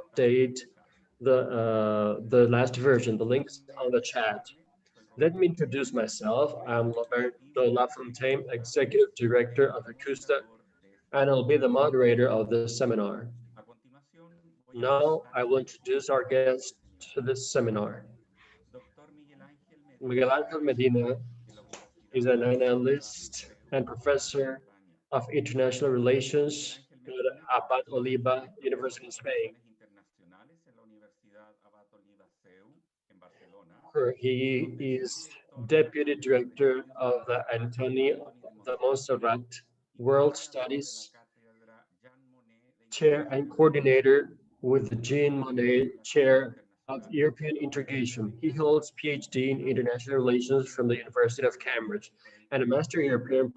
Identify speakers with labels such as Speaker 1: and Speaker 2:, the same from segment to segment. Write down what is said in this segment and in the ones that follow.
Speaker 1: update the last version. The link's on the chat. Let me introduce myself. I'm Roberto Lafontaine, Executive Director of ICUSTA, and I'll be the moderator of this seminar. Now, I will introduce our guest to this seminar. Miguel Ángel Medina is an analyst and professor of international relations at Abat Oliva University in Spain. He is Deputy Director of the Antonio de Montserrat World Studies Chair and Coordinator with the Jean Monnet Chair of European Integration. He holds PhD in International Relations from the University of Cambridge and a Master in European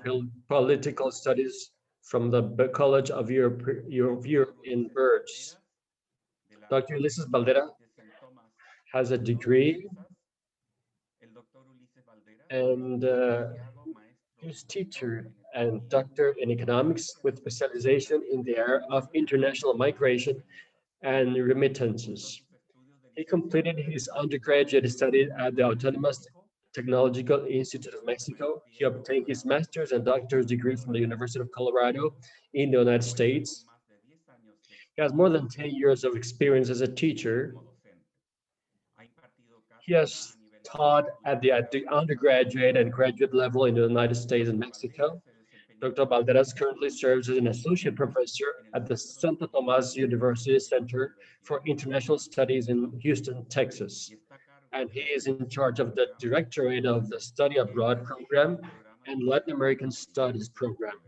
Speaker 1: Political Studies from the College of Europe in Bruges. Dr. Ulyses Balderas has a degree and is teacher and doctor in economics with specialization in the area of international migration and remittances. He completed his undergraduate studies at the Autonomous Technological Institute of Mexico. He obtained his master's and doctor's degree from the University of Colorado in the United States. He has more than 10 years of experience as a teacher. He has taught at the undergraduate and graduate level in the United States and Mexico. Dr. Balderas currently serves as an associate professor at the Santo Tomás University Center for International Studies in Houston, Texas. And he is in charge of the Directorate of the Study Abroad Program and Latin American Studies Program.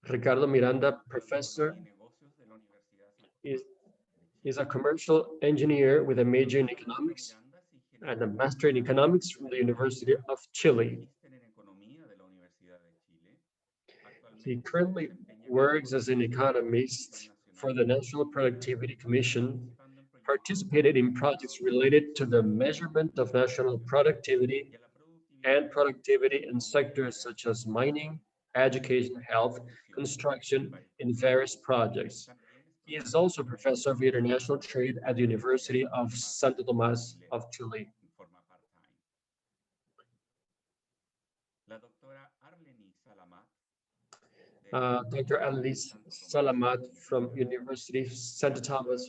Speaker 1: Ricardo Miranda, professor, is a commercial engineer with a major in economics and a master in economics from the University of Chile. He currently works as an economist for the National Productivity Commission, participated in projects related to the measurement of national productivity and productivity in sectors such as mining, education, health, construction, and various projects. He is also professor of international trade at the University of Santo Tomás of Chile. Dr. Arlenie Salamat from University of Santo Tomás,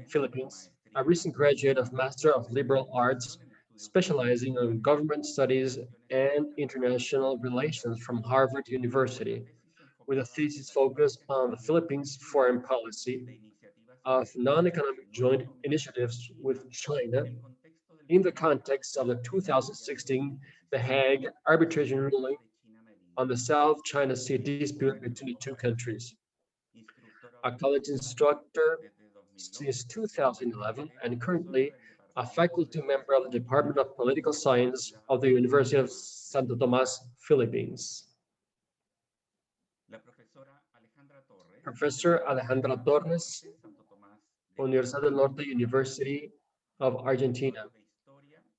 Speaker 1: Philippines, a recent graduate of Master of Liberal Arts, specializing in government studies and international relations from Harvard University, with a thesis focused on the Philippines' foreign policy of non-economic joint initiatives with China in the context of the 2016 The Hague arbitration ruling on the South China Sea dispute between the two countries. A college instructor since 2011 and currently a faculty member of the Department of Political Science of the University of Santo Tomás, Philippines. Professor Alejandra Torres, Universidad del Norte University of Argentina.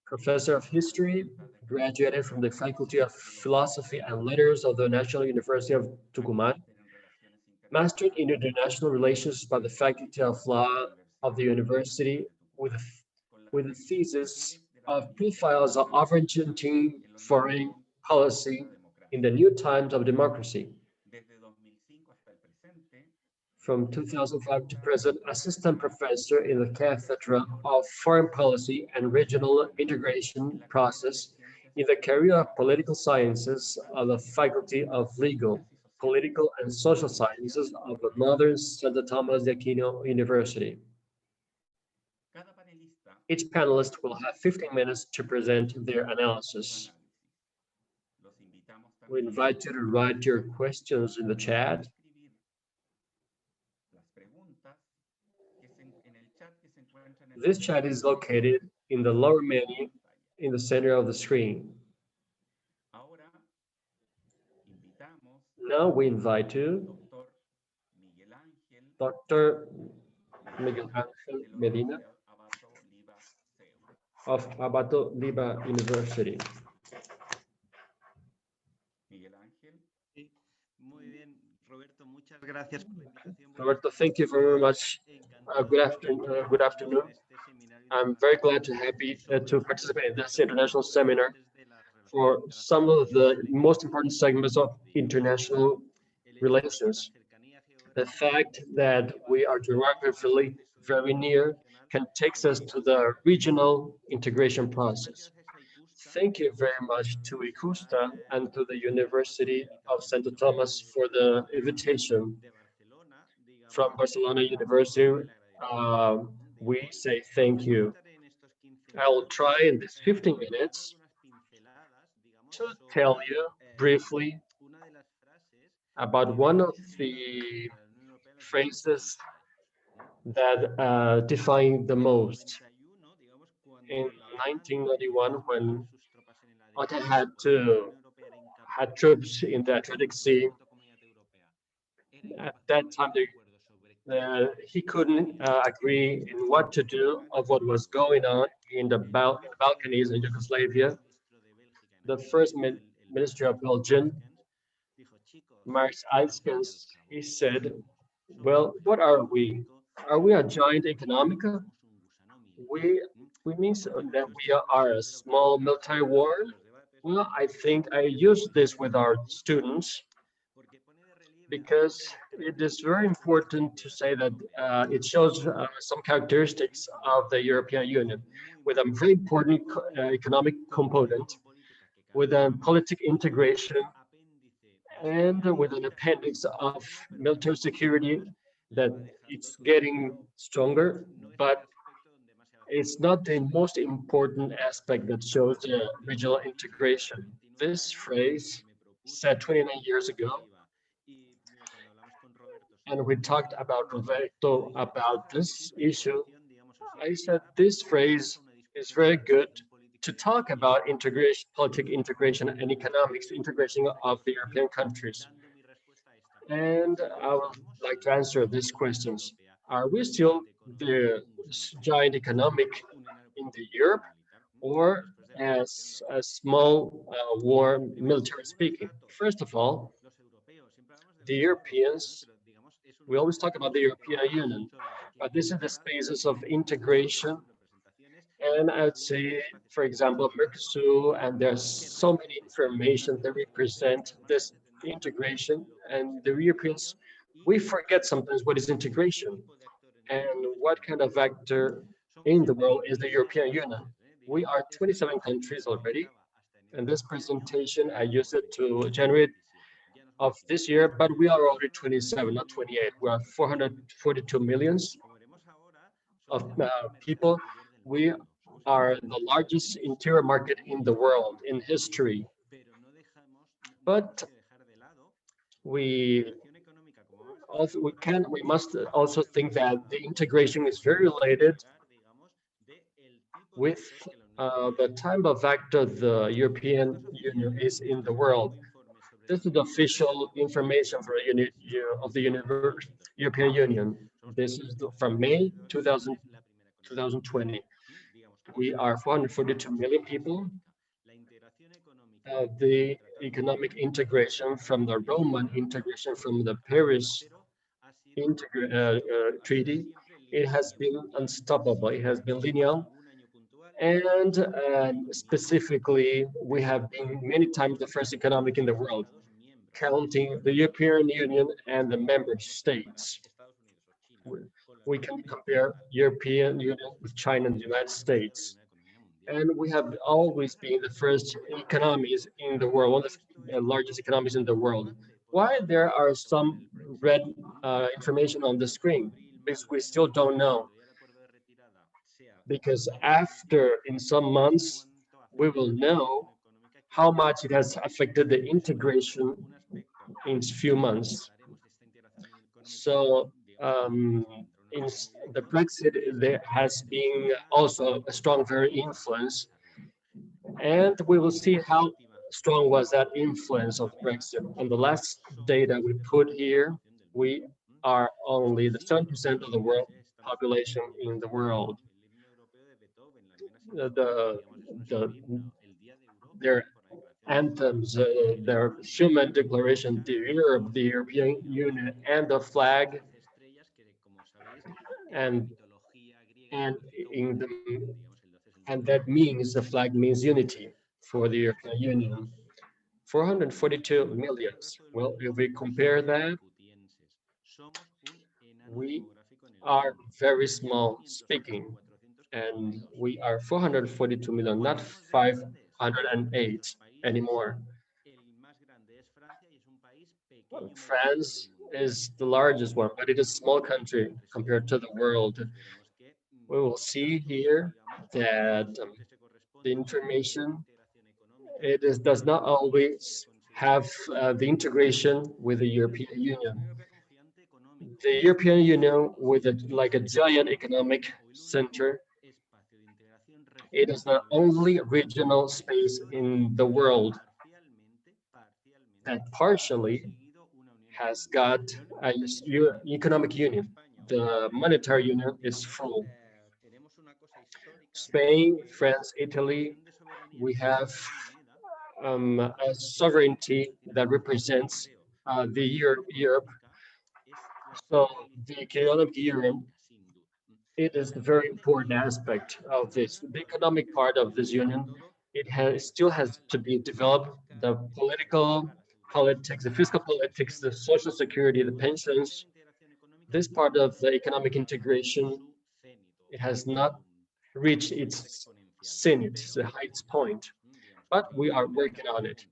Speaker 1: Professor of History, graduated from the Faculty of Philosophy and Letters of the National University of Tucumán. Mastered in International Relations by the Faculty of Law of the University with a thesis of profiles of Argentine foreign policy in the New Times of Democracy. From 2005 to present, assistant professor in the Cátedra of Foreign Policy and Regional Integration Process in the career of Political Sciences of the Faculty of Legal, Political and Social Sciences of the Northern Santo Tomás de Aquino University. Each panelist will have 15 minutes to present their analysis. We invite you to write your questions in the chat. This chat is located in the lower menu in the center of the screen. Now we invite you, Dr. Miguel Ángel Medina of Abat Oliva University. Roberto, thank you very much. Good afternoon. Good afternoon. I'm very glad to participate in this international seminar for some of the most important segments of international relations. The fact that we are geographically very near can take us to the regional integration process. Thank you very much to ICUSTA and to the University of Santo Tomás for the invitation. From Barcelona University, we say thank you. I will try in these 15 minutes to tell you briefly about one of the phrases that define the most. In 1991, when OTAN had troops in the Atlantic Sea, at that time he couldn't agree in what to do of what was going on in the Balkans in Yugoslavia. The first Minister of Belgium, Marx Eiskens, he said, well, what are we? Are we a giant economica? We mean that we are a small military war? Well, I think I use this with our students because it is very important to say that it shows some characteristics of the European Union with a very important economic component, with a political integration, and with an appendix of military security that it's getting stronger, but it's not the most important aspect that shows the regional integration. This phrase said 29 years ago, and we talked about Roberto about this issue. I said this phrase is very good to talk about integration, political integration and economics integration of the European countries. And I would like to answer these questions. Are we still the giant economic in the Europe, or as a small war military speaking? First of all, the Europeans, we always talk about the European Union, but this is the spaces of integration. And I'd say, for example, Mercosur, and there's so many information that represent this integration. And the Europeans, we forget sometimes what is integration and what kind of actor in the world is the European Union. We are 27 countries already. And this presentation, I used it to generate of this year, but we are already 27, not 28. We are 442 millions of people. We are the largest interior market in the world in history. But we must also think that the integration is very related with the type of actor the European Union is in the world. This is the official information for of the European Union. This is from May 2020. We are 442 million people. The economic integration from the Roman integration from the Paris treaty, it has been unstoppable. It has been linear. And specifically, we have been many times the first economic in the world, counting the European Union and the member states. We can compare European Union with China and the United States. And we have always been the first economies in the world, one of the largest economies in the world. Why there are some red information on the screen? Because we still don't know. Because after, in some months, we will know how much it has affected the integration in few months. So in the Brexit, there has been also a strong very influence, and we will see how strong was that influence of Brexit. On the last data we put here, we are only the 7% of the world population in the world. anthems, their human declaration, the Europe, the European Union, and the flag, and and in the and that means the flag means unity for the European Union. 442 millions. Well, if we compare that, we are very small speaking, and we are 442 million, not 508 anymore. France is the largest one, but it is a small country compared to the world. We will see here that the information, does not always have the integration with the European Union. The European Union, with like a giant economic center, it is the only regional space in the world that partially has got a economic union. The monetary union is full. Spain, France, Italy, we have a sovereignty that represents the Europe. So the economic union, it is a very important aspect of this. The economic part of this union, still has to be developed. The political politics, the fiscal politics, the social security, the pensions, this part of the economic integration, it has not reached its zenith, the highest point, but we are working on it.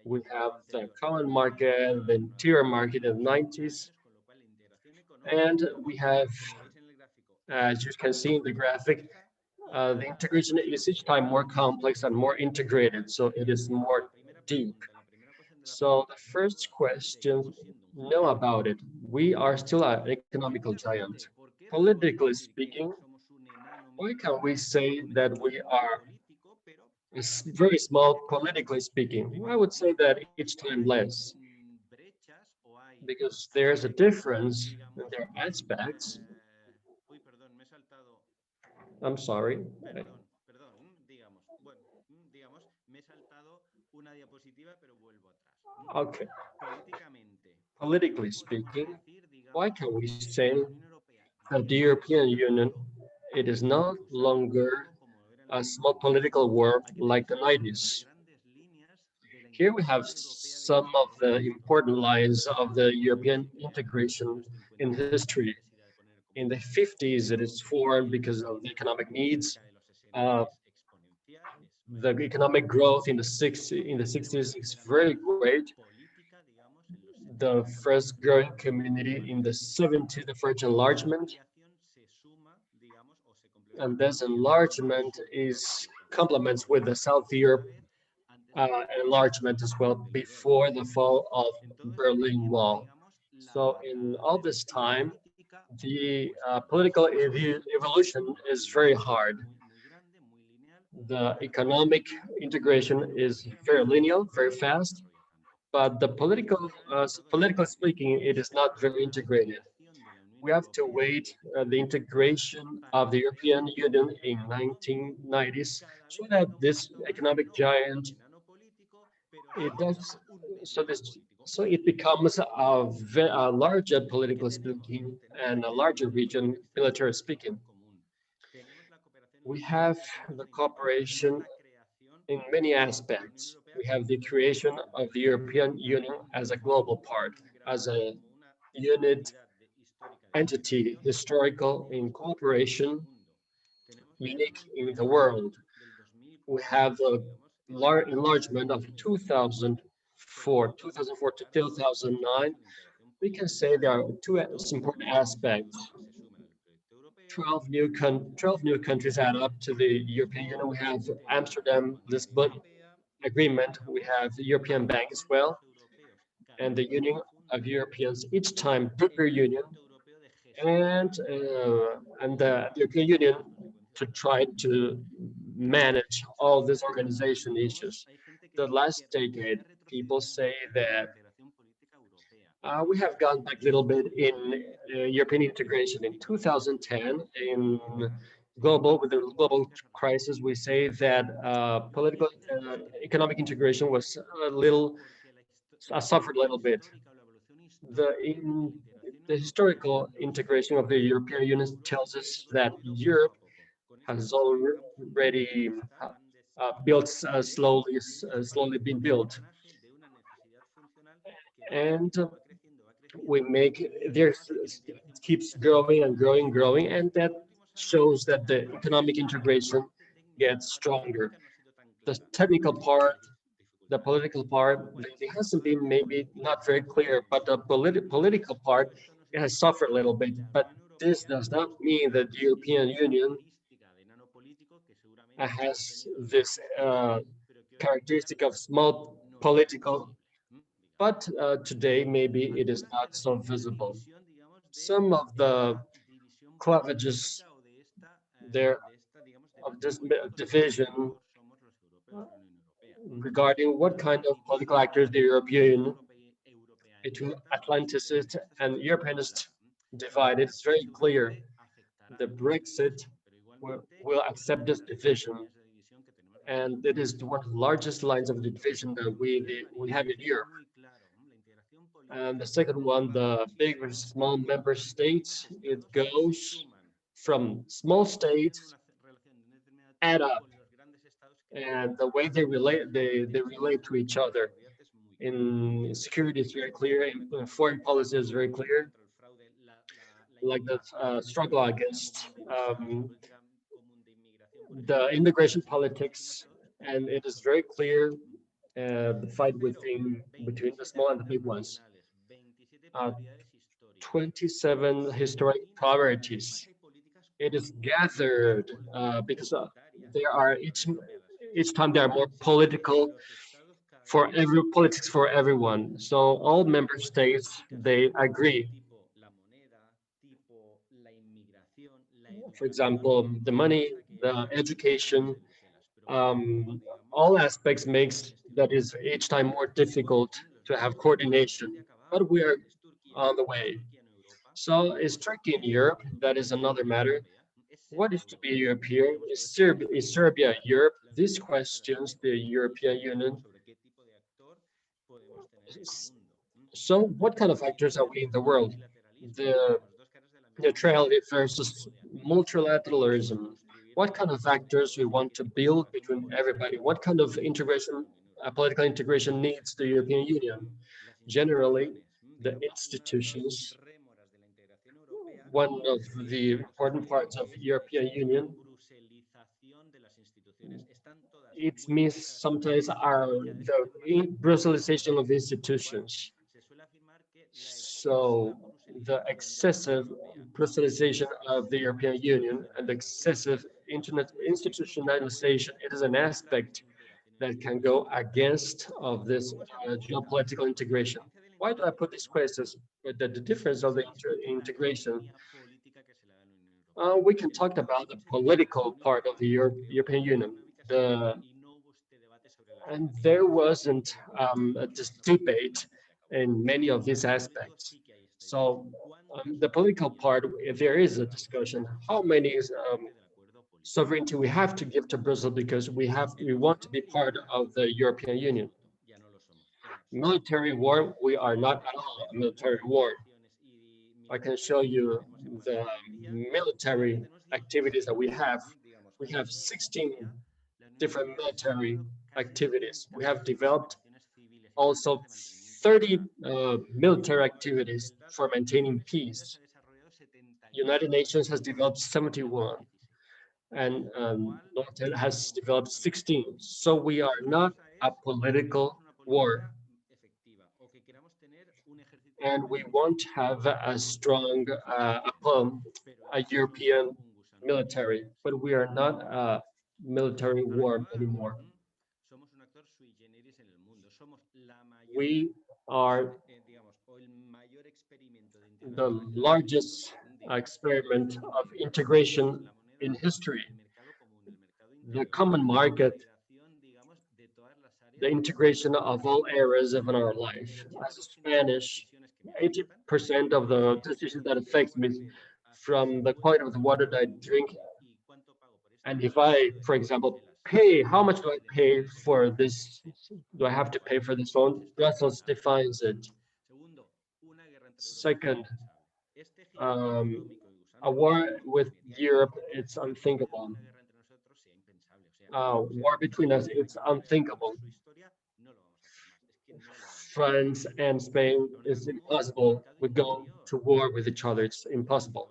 Speaker 1: We have the common market, the interior market in the 90s, and we have, as you can see in the graphic, the integration is each time more complex and more integrated, so it is more deep. So the first question, know about it. We are still an economical giant. Politically speaking, why can we say that we are very small politically speaking? I would say that each time less, because there's a difference in their aspects. I'm sorry. Okay. Politically speaking, why can we say that the European Union, it is no longer a small political war like the 90s? Here we have some of the important lines of the European integration in history. In the 50s, it is formed because of the economic needs. Uh, the economic growth in the 60s is very great. The first growing community in the 70s, the French enlargement, and this enlargement is complements with the South Europe enlargement as well before the fall of Berlin Wall. So in all this time, the political evolution is very hard. The economic integration is very linear, very fast, but the politically speaking, it is not very integrated. We have to wait the integration of the European Union in 1990s so that this economic giant, it does, so it becomes a larger political speaking and a larger region military speaking. We have the cooperation in many aspects. We have the creation of the European Union as a global part, as a unit entity, historical in cooperation, unique in the world. We have the enlargement of 2004 to 2009. We can say there are two important aspects. 12 new countries add up to the European Union. We have Amsterdam, Lisbon Agreement. We have the European Bank as well, and the Union of Europeans, each time deeper union, and the European Union to try to manage all these organization issues. The last decade, people say that we have gone back a little bit in European integration. In 2010, in with the global crisis, we say that political economic integration was a little suffered a little bit. The historical integration of the European Union tells us that Europe has already built slowly been built, and we make there keeps growing and growing, and that shows that the economic integration gets stronger. The technical part, the political part, it hasn't been maybe not very clear, but the political part, it has suffered a little bit. But this does not mean that the European Union has this characteristic of small political, but today maybe it is not so visible. Some of the cleavages there of this division regarding what kind of political actors the European between Atlanticists and Europeanists divided. It's very clear. The Brexit will accept this division, and it is one of the largest lines of the division that we have in Europe. And the second one, the big versus small member states, it goes from small states add up, and the way they relate to each other. In security is very clear, in foreign policy is very clear, like the struggle against the immigration politics, and it is very clear the fight between the small and the big ones. 27 historic priorities. It is gathered because there are each time there are more political politics for everyone. So all member states, they agree. For example, the money, the education, all aspects makes that is each time more difficult to have coordination, but we are on the way. So is Turkey in Europe? That is another matter. What is to be European? Is Serbia Europe? These questions the European Union. So what kind of actors are we in the world? The neutrality versus multilateralism. What kind of actors we want to build between everybody? What kind of integration, political integration needs the European Union? Generally, the institutions, one of the important parts of European Union, it means sometimes the Brusselsization of institutions. So the excessive Brusselsization of the European Union and the excessive institutionalization, it is an aspect that can go against of this geopolitical integration. Why do I put these questions? The difference of the integration. We can talk about the political part of the European Union. And there wasn't this debate in many of these aspects. So the political part, if there is a discussion, how many sovereignty we have to give to Brussels because we want to be part of the European Union. Military war, we are not at all a military war. I can show you the military activities that we have. We have 16 different military activities. We have developed also 30 military activities for maintaining peace. United Nations has developed 71, and Nortel has developed 16. So we are not a political war. And we won't have a strong a European military, but we are not a military war anymore. We are the largest experiment of integration in history. The common market, the integration of all areas of our life. As a Spanish, 80% of the decisions that affect me, from the quality of the water that I drink And if I, for example, pay, how much do I pay for this? Do I have to pay for this phone? Brussels defines it. Second, a war with Europe, it's unthinkable. War between us, it's unthinkable. France and Spain is impossible. We go to war with each other, it's impossible.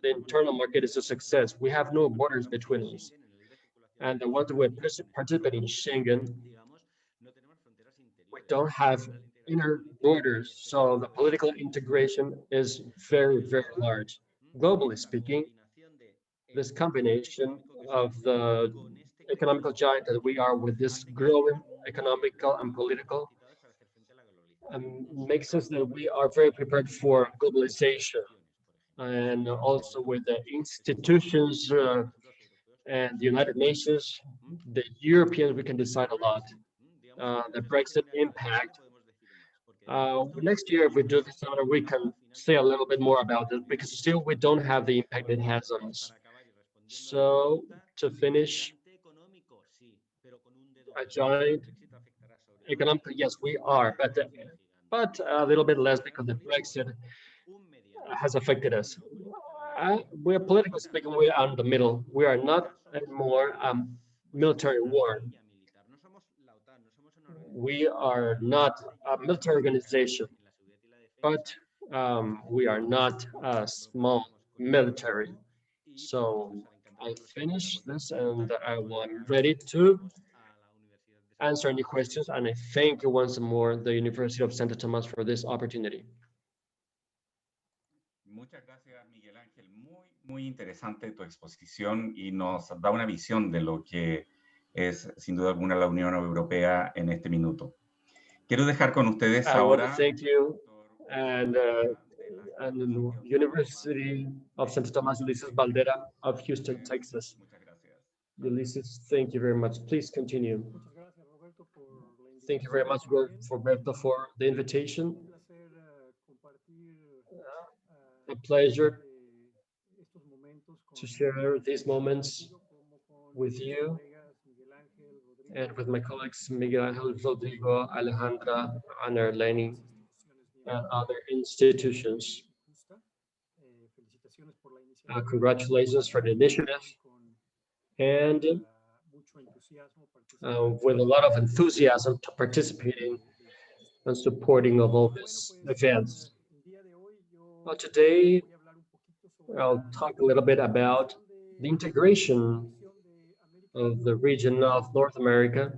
Speaker 1: The internal market is a success. We have no borders between us. And the ones who participate in Schengen, we don't have inner borders. So the political integration is very, very large. Globally speaking, this combination of the economical giant that we are with this growing economical and political makes us that we are very prepared for globalization, and also with the institutions and the United Nations, the Europeans, we can decide a lot. The Brexit impact. Next year, if we do this honor, we can say a little bit more about it, because still we don't have the impact it has on us. So to finish, a giant economic, yes, we are, but a little bit less because the Brexit has affected us. We're politically speaking, we are in the middle. We are not anymore military war. We are not a military organization, but we are not a small military. So I finished this, and I'm ready to answer any questions. And I thank you once more, the University of Santo Tomás, for this opportunity.
Speaker 2: Muchas gracias, Miguel Ángel. Muy interesante tu exposición y nos da una visión de lo que es, sin duda alguna, la Unión Europea en este minuto. Quiero dejar con ustedes ahora.
Speaker 1: Thank you, and the University of Santo Tomás, Ulyses Balderas of Houston, Texas. Ulyses, thank you very much. Please continue. Thank you very much, Roberto, for the invitation. A pleasure to share these moments with you and with my colleagues Miguel, Ángel, Rodrigo, Alejandra, and Arlenie, and other institutions. Congratulations for the initiative, and with a lot of enthusiasm to participating and supporting of all these events. Well, today, I'll talk a little bit about the integration of the region of North America,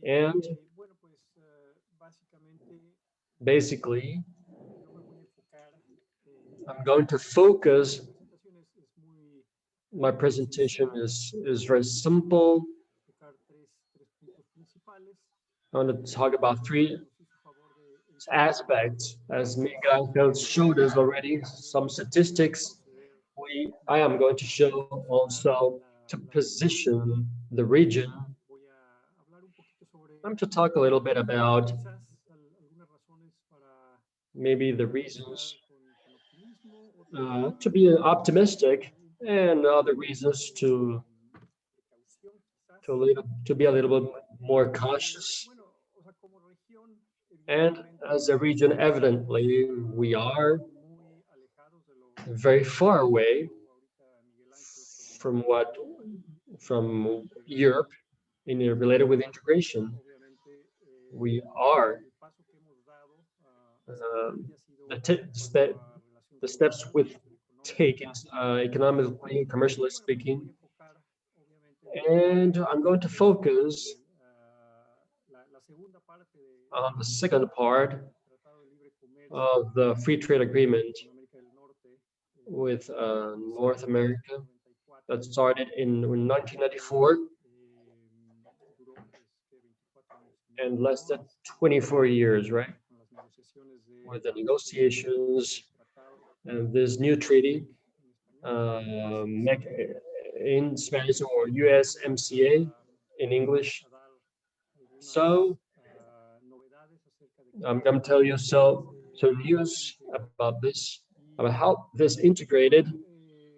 Speaker 1: and basically, I'm going to focus. My presentation is very simple. I want to talk about three aspects, as Miguel Ángel showed us already, some statistics. I am going to show also to position the region. I'm going to talk a little bit about maybe the reasons to be optimistic, and other reasons to be a little bit more cautious. And as a region, evidently, we are very far away from Europe related with integration. We are the steps we've taken economically, commercially speaking, and I'm going to focus on the second part of the free trade agreement with North America that started in 1994 and lasted 24 years, right? With the negotiations and this new treaty in Spanish, or USMCA in English. So I'm going to tell you some news about this, about how this integrated,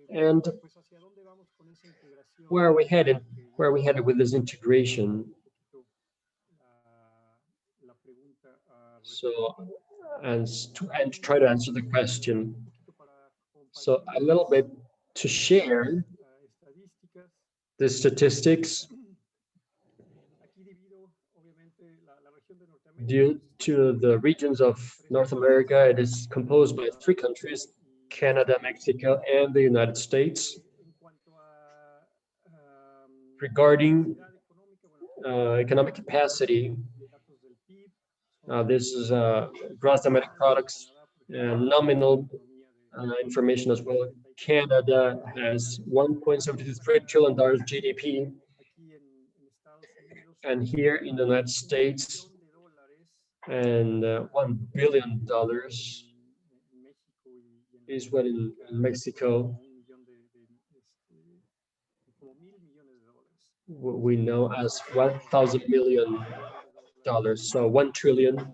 Speaker 1: and Where are we headed? Where are we headed with this integration? So, and to try to answer the question. So a little bit to share the statistics. Due to the regions of North America, it is composed by 3 countries, Canada, Mexico, and the United States. Regarding economic capacity, this is gross domestic products and nominal information as well. Canada has $1.73 trillion GDP, and here in the United States, and $1 billion is what in Mexico we know as $1,000 million. So 1 trillion.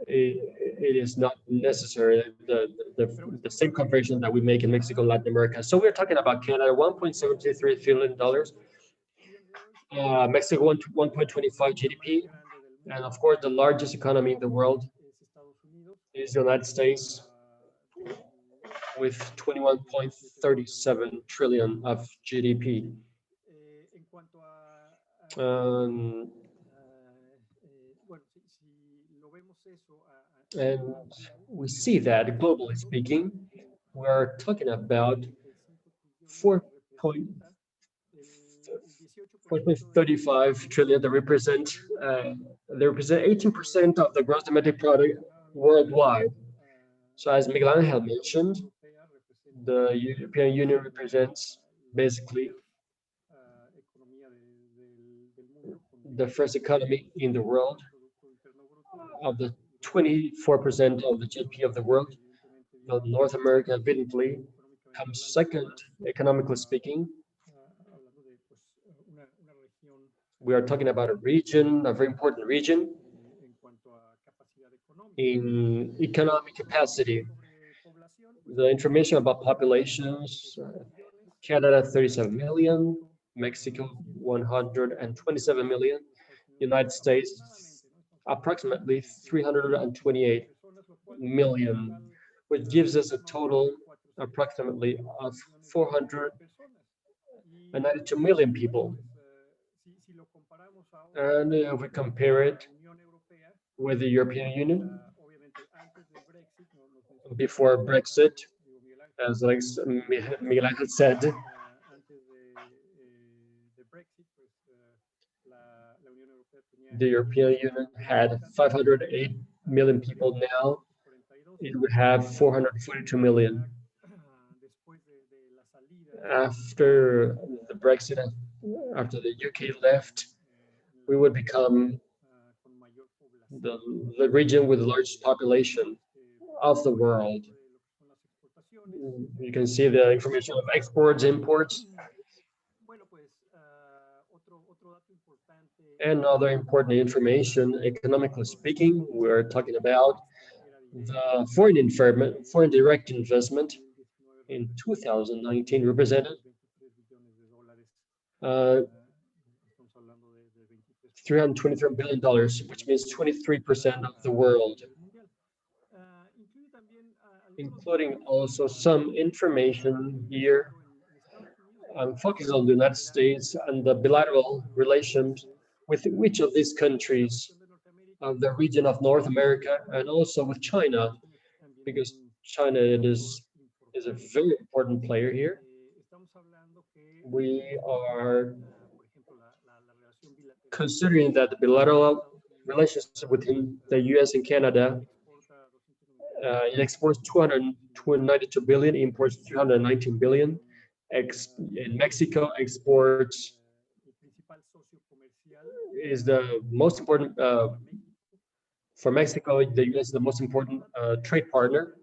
Speaker 1: It is not necessary the same conversion that we make in Mexico and Latin America. So we're talking about Canada, $1.73 trillion, Mexico 1.25 GDP, and of course the largest economy in the world is the United States with 21.37 trillion of GDP. And we see that globally speaking, we're talking about 4.35 trillion that represent 18% of the gross domestic product worldwide. So as Miguel Ángel mentioned, the European Union represents basically the first economy in the world. Of the 24% of the GDP of the world, North America evidently comes second economically speaking. We are talking about a region, a very important region in economic capacity. The information about populations, Canada 37 million, Mexico 127 million, United States approximately 328 million, which gives us a total approximately of 492 million people. And if we compare it with the European Union, before Brexit, as Miguel Ángel said, the European Union had 508 million people. Now it would have 442 million. After the Brexit, after the UK left, we would become the region with the largest population of the world. You can see the information of exports, imports. And other important information, economically speaking, we're talking about the foreign direct investment in 2019 represented $323 billion, which means 23% of the world, including also some information here. I'm focusing on the United States and the bilateral relations with which of these countries of the region of North America, and also with China, because China is a very important player here. We are considering that the bilateral relationship between the US and Canada, it exports 292 billion, imports 319 billion. In Mexico, exports is the most important, for Mexico, the US is the most important trade partner.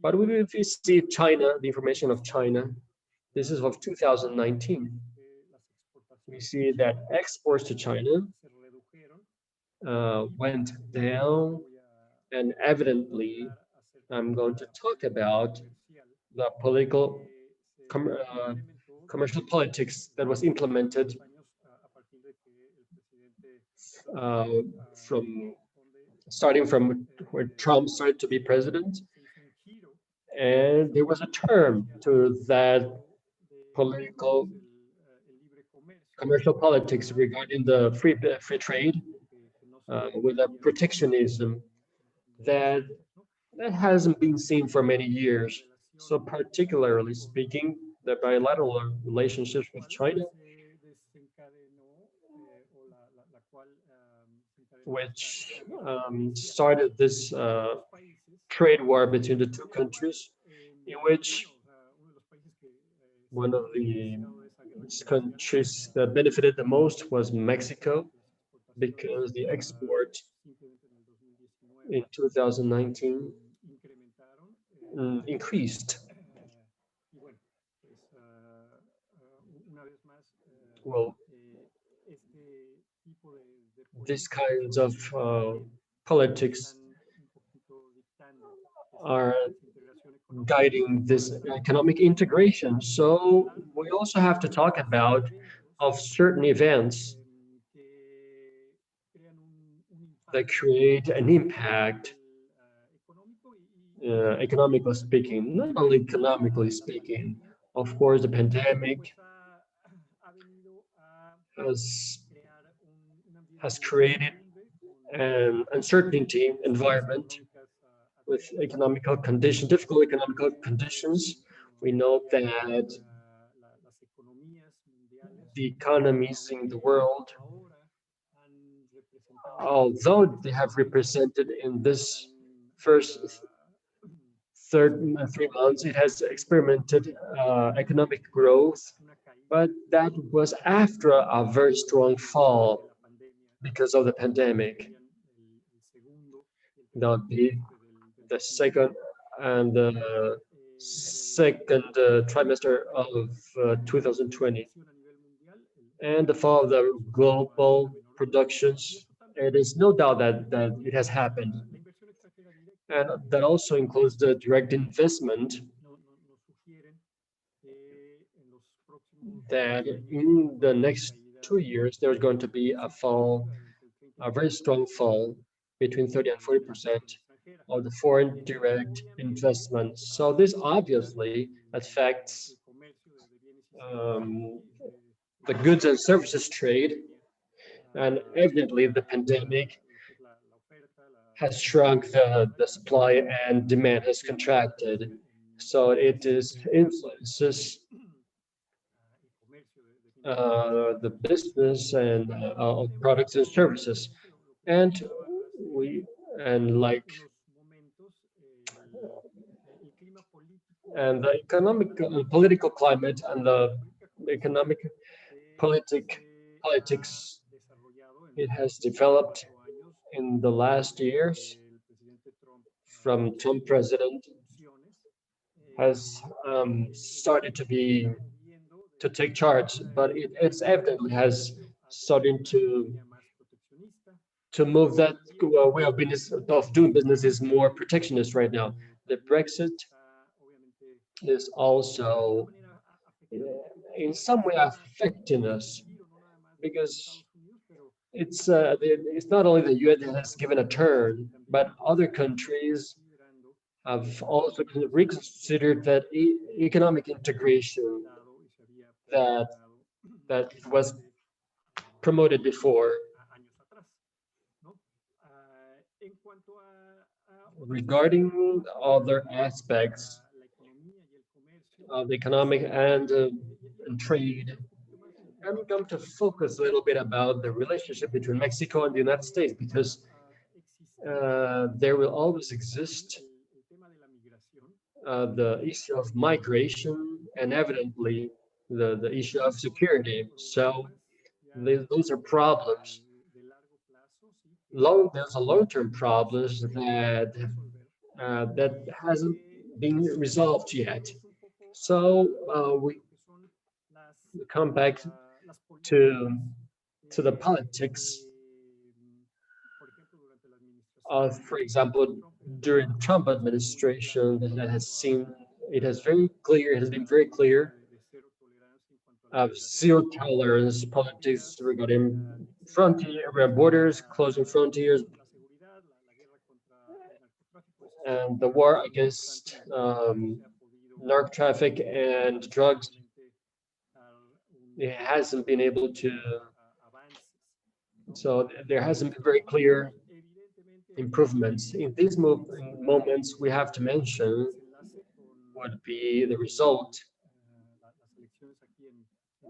Speaker 1: But if you see China, the information of China, this is of 2019. We see that exports to China went down, and evidently, I'm going to talk about the political commercial politics that was implemented starting from when Trump started to be president. And there was a term to that political commercial politics regarding the free trade with a protectionism that hasn't been seen for many years. So particularly speaking, the bilateral relationships with China, which started this trade war between the two countries, in which one of the countries that benefited the most was Mexico, because the export in 2019 increased. Well, these kinds of politics are guiding this economic integration. So we also have to talk about of certain events that create an impact, economically speaking, not only economically speaking. Of course, the pandemic has created an uncertainty environment with economical conditions, difficult economical conditions. We know that the economies in the world, although they have represented in this first 3 months, it has experimented economic growth, but that was after a very strong fall because of the pandemic. The second and the second trimester of 2020 and the fall of the global productions. It is no doubt that it has happened. And that also includes the direct investment that in the next 2 years, there's going to be a fall, a very strong fall between 30 and 40% of the foreign direct investment. So this obviously affects the goods and services trade, and evidently the pandemic has shrunk the supply and demand has contracted. So it influences the business and products and services. And the economic and political climate and the economic politics it has developed in the last years from Trump president has started to take charge, but it's evidently has started to move that way of doing business is more protectionist right now. The Brexit is also in some way affecting us because it's not only the US that has given a turn, but other countries have also reconsidered that economic integration that was promoted before. Regarding other aspects of economic and trade, I'm going to focus a little bit about the relationship between Mexico and the United States, because there will always exist the issue of migration and evidently the issue of security. So those are problems. There's a long-term problems that hasn't been resolved yet. So we come back to the politics of, for example, during Trump administration, that has been very clear of zero tolerance politics regarding frontier borders, closing frontiers, and the war against narco traffic and drugs. It hasn't been able to, so there hasn't been very clear improvements. In these moments, we have to mention would be the result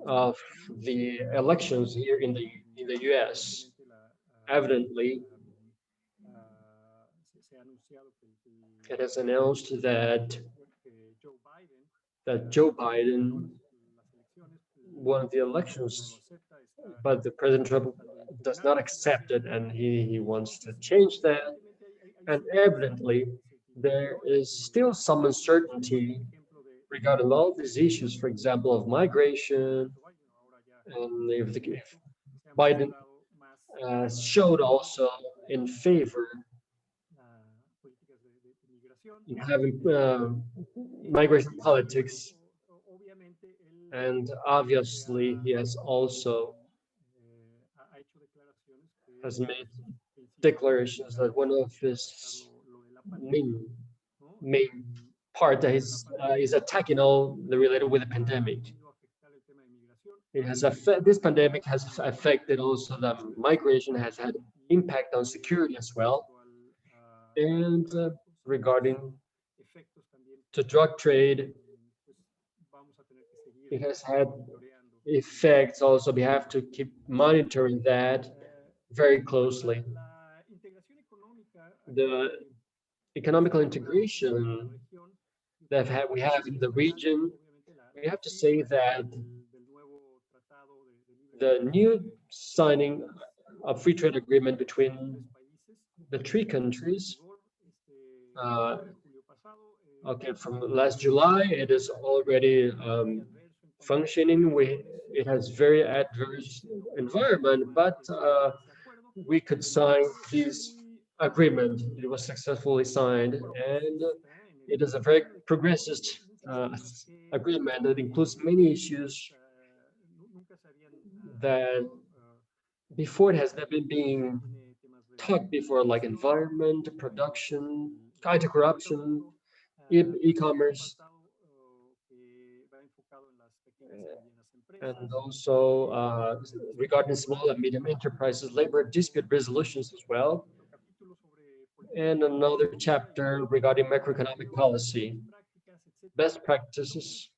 Speaker 1: of the elections here in the US. Evidently, it has announced that Joe Biden won the elections, but the President Trump does not accept it, and he wants to change that. And evidently, there is still some uncertainty regarding all these issues, for example, of migration, and if Biden showed also in favor in having migration politics, and obviously he has also made declarations that one of his main part that is attacking all the related with the pandemic. It has this pandemic has affected also the migration, has had impact on security as well, and regarding the drug trade, it has had effects also. We have to keep monitoring that very closely. The economical integration that we have in the region, we have to say that the new signing of free trade agreement between the three countries, okay, from last July, it is already functioning. It has very adverse environment, but we could sign this agreement. It was successfully signed, and it is a very progressive agreement that includes many issues that before it has never been being talked before, like environment, production, anti-corruption, e-commerce, and also regarding small and medium enterprises, labor dispute resolutions as well, and another chapter regarding macroeconomic policy, best practices,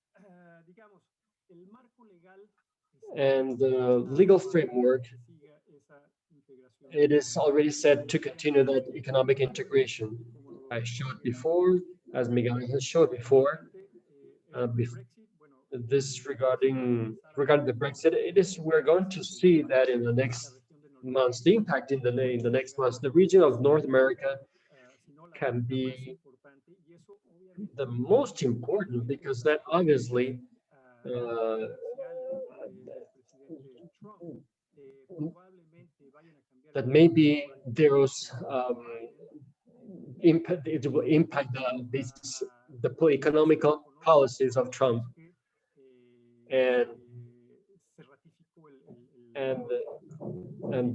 Speaker 1: and the legal framework. It is already set to continue that economic integration. I showed before, as Miguel has showed before, this regarding the Brexit. We're going to see that in the next months, the impact in the next months. The region of North America can be the most important because that obviously that maybe there's impact. It will impact the economical policies of Trump, and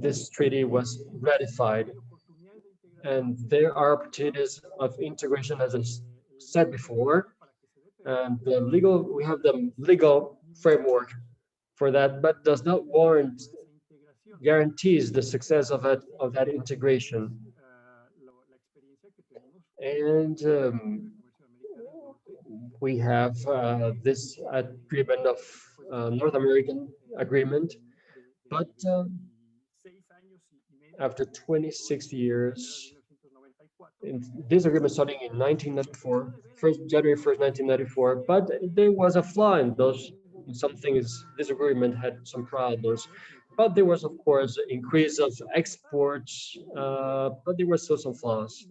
Speaker 1: this treaty was ratified, and there are opportunities of integration, as I said before, and we have the legal framework for that, but does not guarantees the success of that integration. And we have this agreement of North American agreement, but after 26 years, this agreement starting in 1994, January 1st, 1994, but there was a flaw in those. This agreement had some problems, but there was, of course, increase of exports, but there were still some flaws.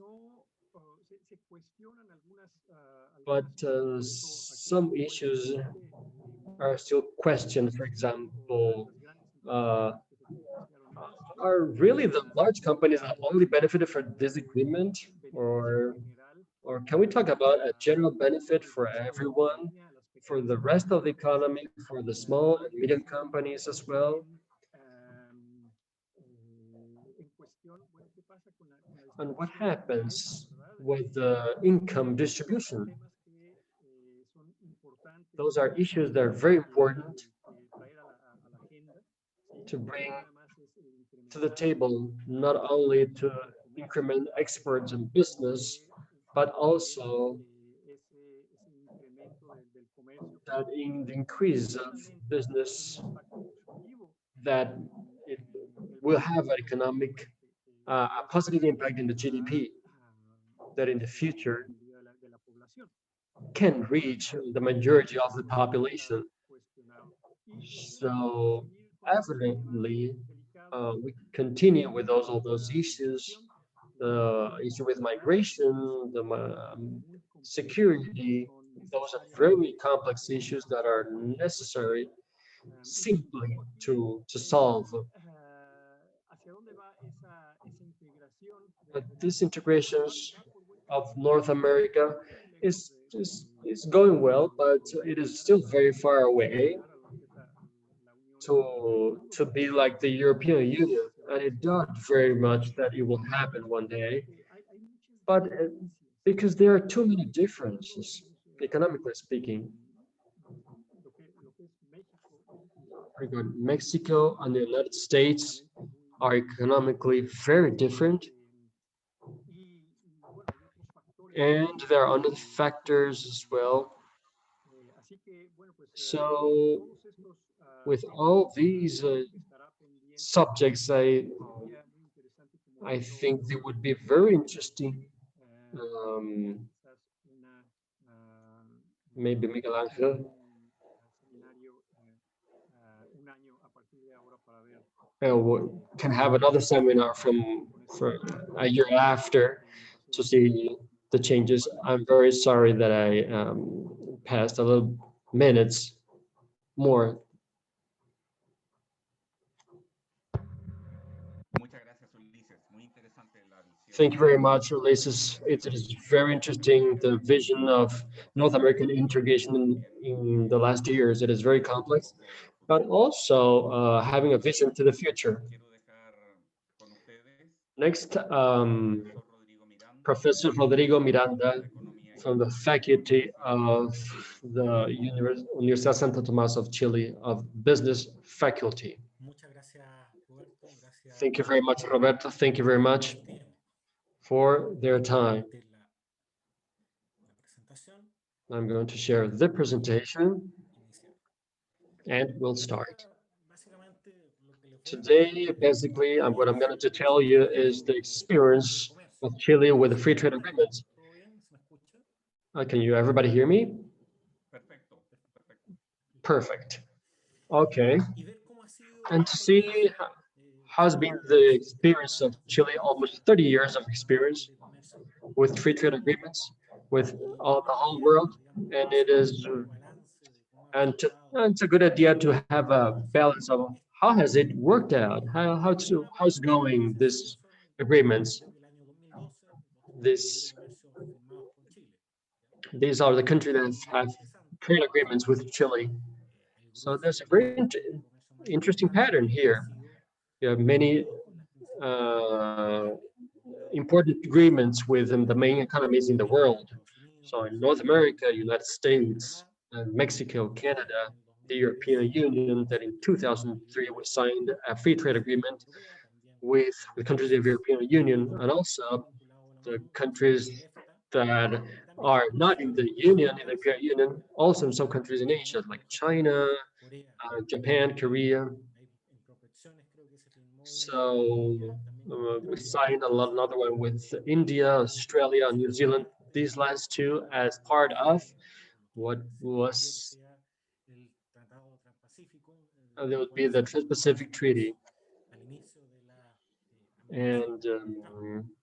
Speaker 1: But some issues are still questioned. For example, are really the large companies that only benefited from this agreement, or can we talk about a general benefit for everyone? for the rest of the economy, for the small and medium companies as well. And what happens with the income distribution? Those are issues that are very important to bring to the table, not only to increment exports and business, but also that in the increase of business, that it will have an economic, a positive impact in the GDP, that in the future can reach the majority of the population. So evidently, we continue with all those issues, the issue with migration, the security. Those are very complex issues that are necessary simply to solve. But these integrations of North America is going well, but it is still very far away to be like the European Union, and it doubt very much that it will happen one day. But because there are too many differences, economically speaking. Mexico and the United States are economically very different. And there are other factors as well. So with all these subjects, I think they would be very interesting. Maybe Miguel Ángel can have another seminar for a year after to see the changes. I'm very sorry that I passed a little minutes more. Thank you very much, Ulyses. It is very interesting, the vision of North American integration in the last years. It is very complex, but also having a vision to the future. Next, Professor Rodrigo Miranda from the faculty of the Universidad Santo Tomás of Chile of Business Faculty. Thank you very much, Roberto. Thank you very much for their time. I'm going to share the presentation and we'll start. Today, basically, what I'm going to tell you is the experience of Chile with the free trade agreements. Can you everybody hear me? Perfect. Okay. And to see how has been the experience of Chile, almost 30 years of experience with free trade agreements with all the whole world, and it is, and it's a good idea to have a balance of how has it worked out, how's going this agreements. These are the countries that have trade agreements with Chile. So there's a very interesting pattern here. You have many important agreements with the main economies in the world. So in North America, United States, Mexico, Canada, the European Union, that in 2003 we signed a free trade agreement with the countries of the European Union, and also the countries that are not in the Union, in the European Union, also in some countries in Asia, like China, Japan, Korea. So we signed another one with India, Australia, and New Zealand. These last two as part of what was there would be the Trans-Pacific Treaty. And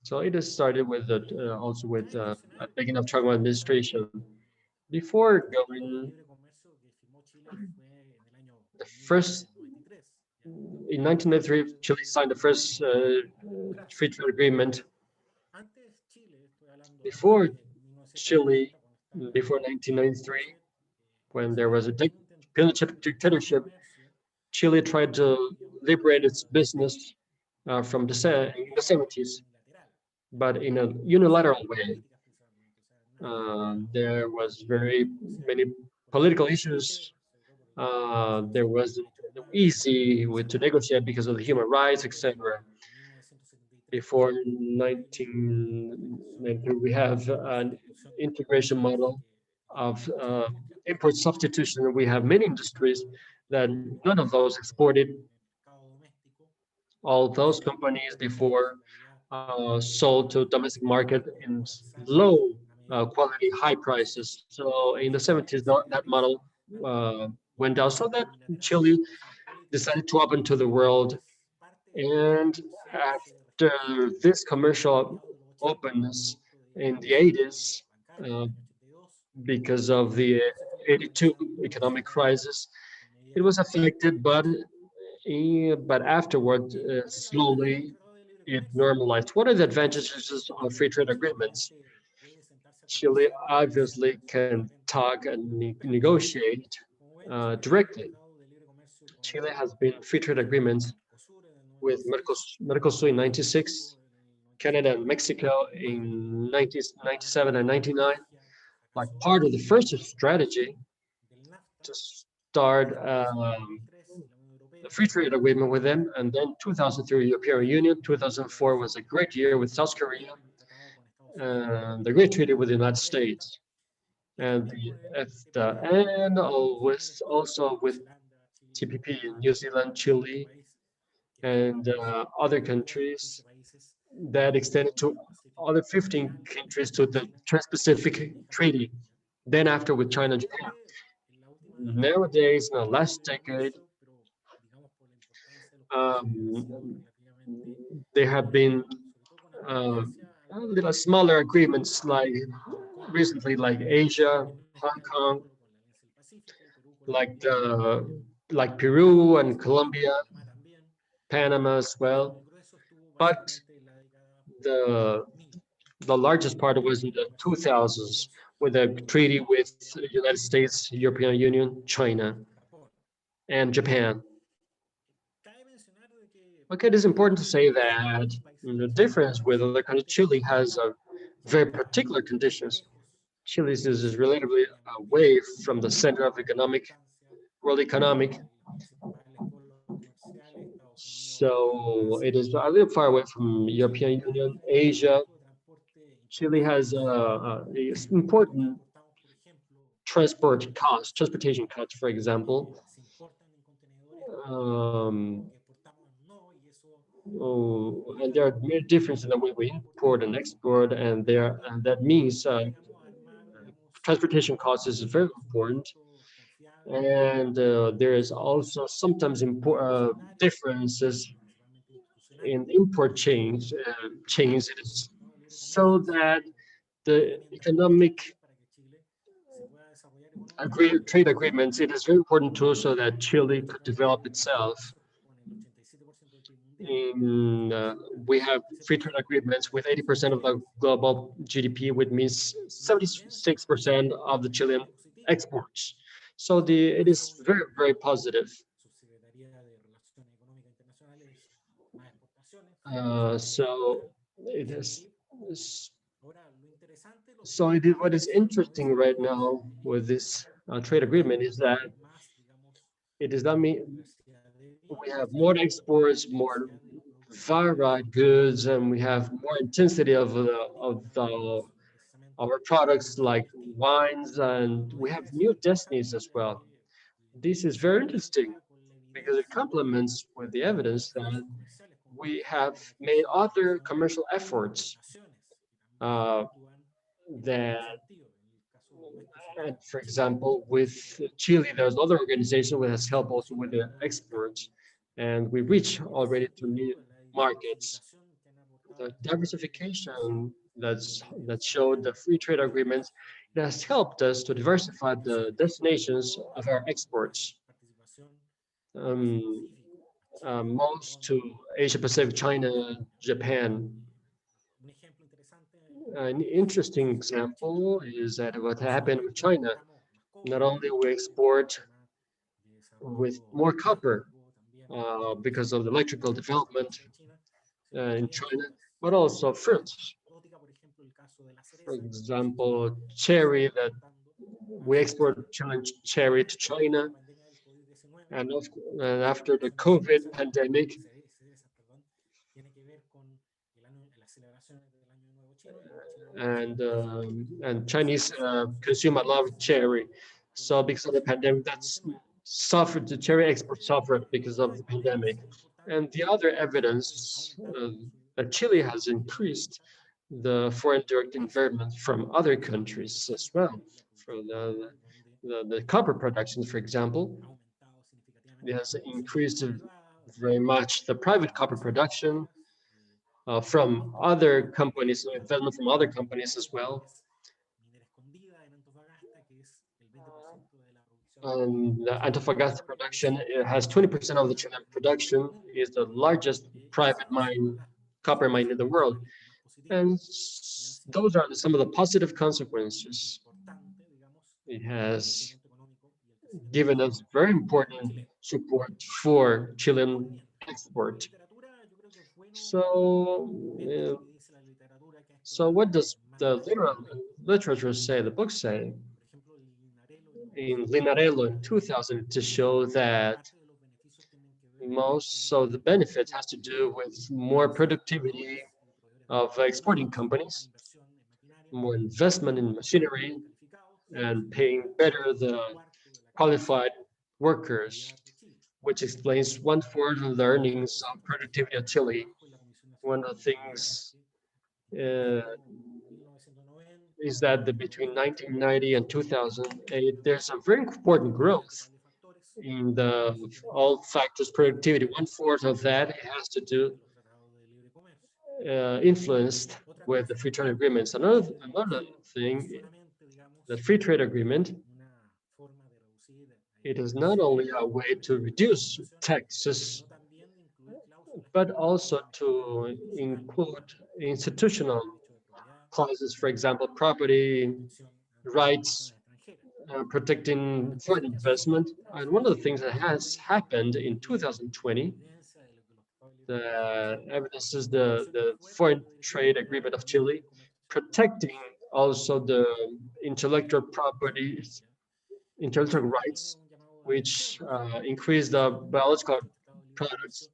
Speaker 1: so it has started with also with a beginning of Trump administration. Before going, the first in 1993, Chile signed the first free trade agreement. Before Chile, before 1993, when there was a dictatorship, Chile tried to liberate its business from the 70s, but in a unilateral way. There was very many political issues. There was easy to negotiate because of the human rights, etc. Before 1990, we have an integration model of import substitution. We have many industries that none of those exported. All those companies before sold to domestic market in low quality, high prices. So in the 70s, that model went down, so that Chile decided to open to the world. And after this commercial openness in the 80s, because of the 82 economic crisis, it was affected, but afterward, slowly, it normalized. What are the advantages of free trade agreements? Chile obviously can talk and negotiate directly. Chile has been free trade agreements with Mercosur in 96, Canada and Mexico in 1997 and 99, like part of the first strategy to start the free trade agreement with them. And then 2003 European Union, 2004 was a great year with South Korea, and the great treaty with the United States, and the EFTA, and always also with TPP in New Zealand, Chile, and other countries that extended to other 15 countries to the Trans-Pacific Treaty. Then after with China and Japan. Nowadays, in the last decade, there have been little smaller agreements, like recently, like Asia, Hong Kong, like Peru and Colombia, Panama as well. But the largest part was in the 2000s with a treaty with the United States, European Union, China, and Japan. Okay, it is important to say that the difference with other countries, Chile has a very particular conditions. Chile is relatively away from the center of world economic. So it is a little far away from European Union, Asia. Chile has important transportation costs, for example. And there are many differences in the way we import and export, and that means transportation costs is very important. And there is also sometimes differences in import chains, so that the economic trade agreements, it is very important too, so that Chile could develop itself. We have free trade agreements with 80% of the global GDP, which means 76% of the Chilean exports. So it is very, very positive. So it is. So what is interesting right now with this trade agreement is that it does not mean we have more exports, more varied goods, and we have more intensity of our products like wines, and we have new destinies as well. This is very interesting because it complements with the evidence that we have made other commercial efforts for example, with Chile, there's another organization that has helped also with the exports, and we reach already to new markets. The diversification that showed the free trade agreements, it has helped us to diversify the destinations of our exports. Most to Asia Pacific, China, Japan. An interesting example is that what happened with China. not only we export with more copper because of the electrical development in China, but also fruits. For example, cherry, that we export Chilean cherry to China. And after the COVID pandemic, and Chinese consume a lot of cherry. So because of the pandemic, that's suffered, the cherry export suffered because of the pandemic. And the other evidence that Chile has increased the foreign direct investment from other countries as well. For the copper production, for example, it has increased very much the private copper production from other companies, investment from other companies as well. And Antofagasta production has 20% of the Chilean production, is the largest private copper mine in the world. And those are some of the positive consequences. It has given us very important support for Chilean export. So what does the literature say, the book say? In Linarello in 2000 to show that most of the benefit has to do with more productivity of exporting companies, more investment in machinery, and paying better the qualified workers, which explains 1/4 of the earnings of productivity of Chile. One of the things is that between 1990 and 2008, there's a very important growth in all factors productivity. 1/4 of that has to do influenced with the free trade agreements. Another thing, the free trade agreement, it is not only a way to reduce taxes, but also to include institutional clauses, for example, property rights, protecting foreign investment. And one of the things that has happened in 2020, the evidence is the foreign trade agreement of Chile, protecting also the intellectual rights, which increase the biological products.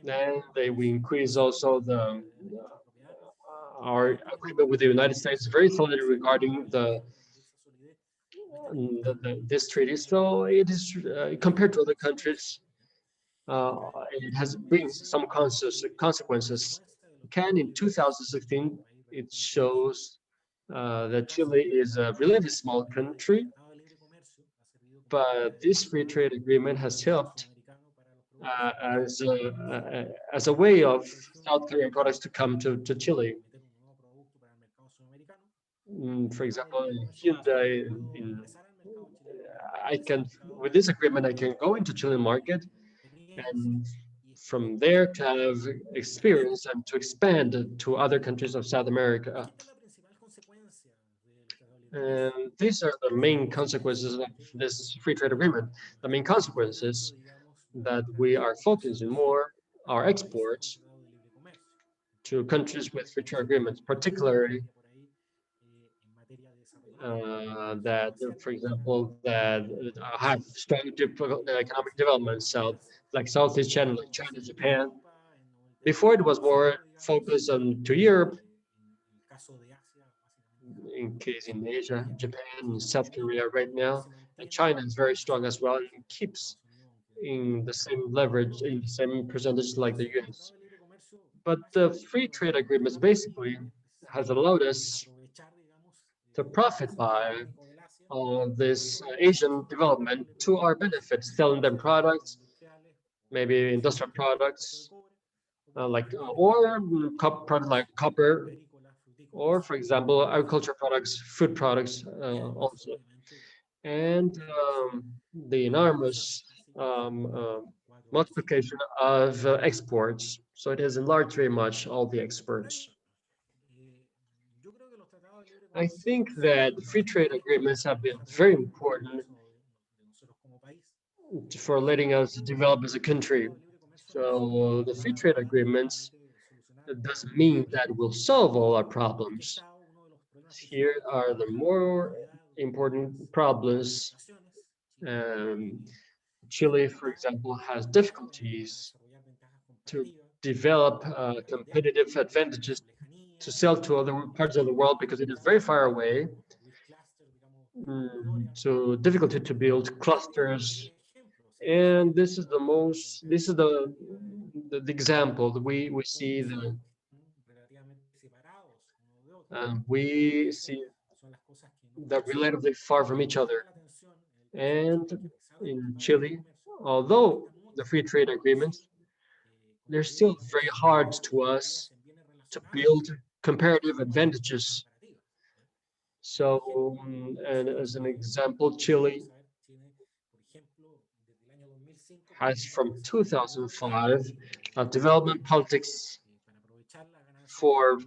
Speaker 1: Then we increase also our agreement with the United States, very solid regarding this treaty. So it is compared to other countries, it has brings some consequences. In 2016, it shows that Chile is a relatively small country, but this free trade agreement has helped as a way of South Korean products to come to Chile. For example, Hyundai, with this agreement, I can go into Chilean market and from there to have experience and to expand to other countries of South America. And these are the main consequences of this free trade agreement. The main consequences that we are focusing more our exports to countries with free trade agreements, particularly that, for example, that have strong economic development, like Southeast China, like China, Japan. Before it was more focused to Europe, in case in Asia, Japan, South Korea right now, and China is very strong as well and keeps in the same leverage, in the same percentage like the US. But the free trade agreements basically has allowed us to profit by this Asian development to our benefit, selling them products, maybe industrial products, or products like copper, or for example, agriculture products, food products also. And the enormous multiplication of exports. So it has enlarged very much all the exports. I think that free trade agreements have been very important for letting us develop as a country. So the free trade agreements, it doesn't mean that we'll solve all our problems. Here are the more important problems. Chile, for example, has difficulties to develop competitive advantages to sell to other parts of the world because it is very far away. So difficulty to build clusters. And this is the example that we see they're relatively far from each other. And in Chile, although the free trade agreements, they're still very hard to us to build comparative advantages. So, and as an example, Chile has from 2005 development politics for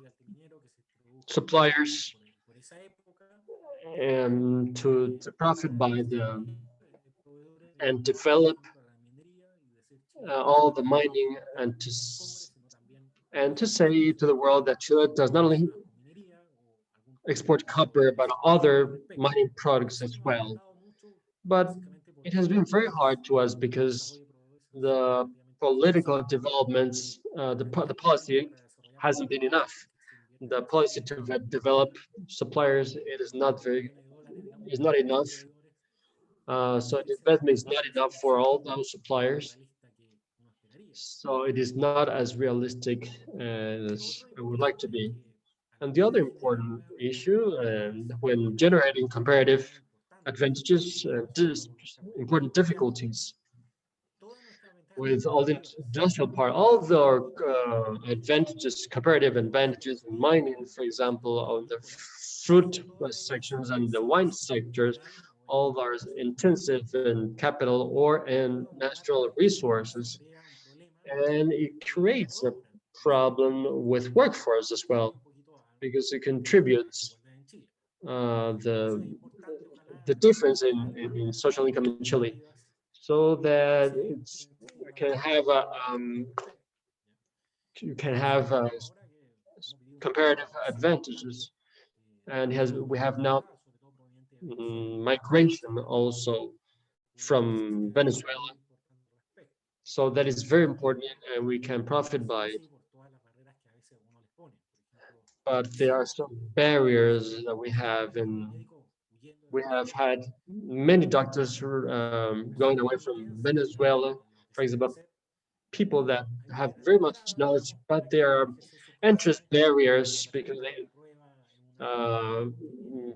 Speaker 1: suppliers and to profit by and develop all the mining and to say to the world that Chile does not only export copper but other mining products as well. But it has been very hard to us because the political developments, the policy hasn't been enough. The policy to develop suppliers, it is not enough. So the investment is not enough for all those suppliers. So it is not as realistic as it would like to be. And the other important issue, when generating comparative advantages, important difficulties with all the industrial part, all the advantages, comparative advantages in mining, for example, on the fruit sections and the wine sectors, all are intensive in capital or in natural resources. And it creates a problem with workforce as well, because it contributes the difference in social income in Chile, so that you can have comparative advantages, and we have now migration also from Venezuela, so that is very important, and we can profit by it. But there are some barriers that we have, and we have had many doctors going away from Venezuela, for example, people that have very much knowledge, but there are entrance barriers because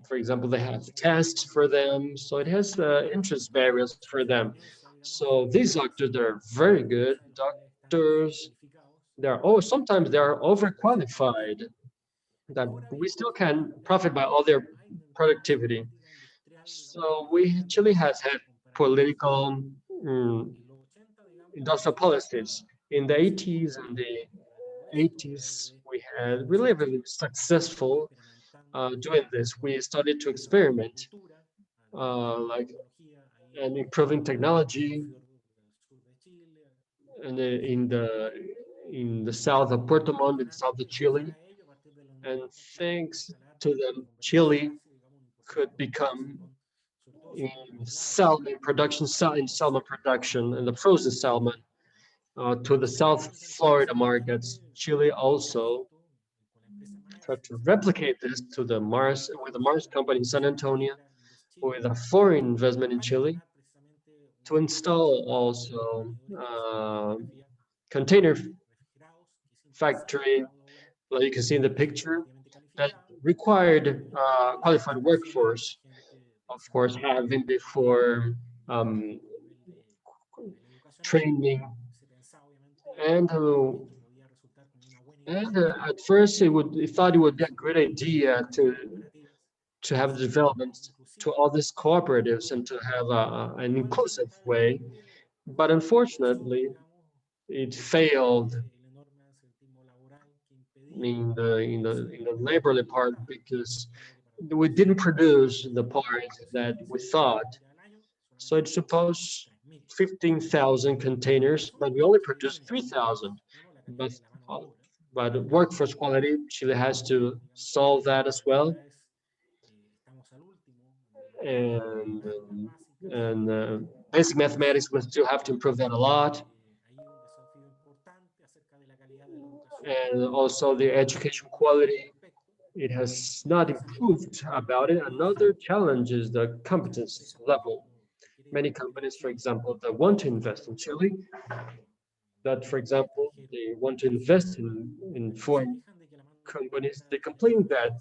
Speaker 1: for example, they have tests for them, so it has entrance barriers for them. So these doctors, they're very good doctors. Sometimes they are overqualified, that we still can profit by all their productivity. So Chile has had political industrial policies. In the 80s and the 80s, we had really successful doing this. We started to experiment, and improving technology, and in the south of Puerto Montt, in the south of Chile. And thanks to them, Chile could become in salmon production, and the frozen salmon to the South Florida markets. Chile also tried to replicate this with the Mars company in San Antonio, with a foreign investment in Chile, to install also container factory, like you can see in the picture, that required qualified workforce. Of course, having before training, and at first it thought it would be a great idea to have the development to all these cooperatives and to have an inclusive way, but unfortunately it failed in the laborly part, because we didn't produce the part that we thought. So it's supposed 15,000 containers, but we only produced 3,000. But workforce quality, Chile has to solve that as well. And basic mathematics, we still have to improve that a lot. And also the education quality, it has not improved about it. Another challenge is the competence level. Many companies, for example, that want to invest in Chile, that, for example, they want to invest in foreign companies, they complain that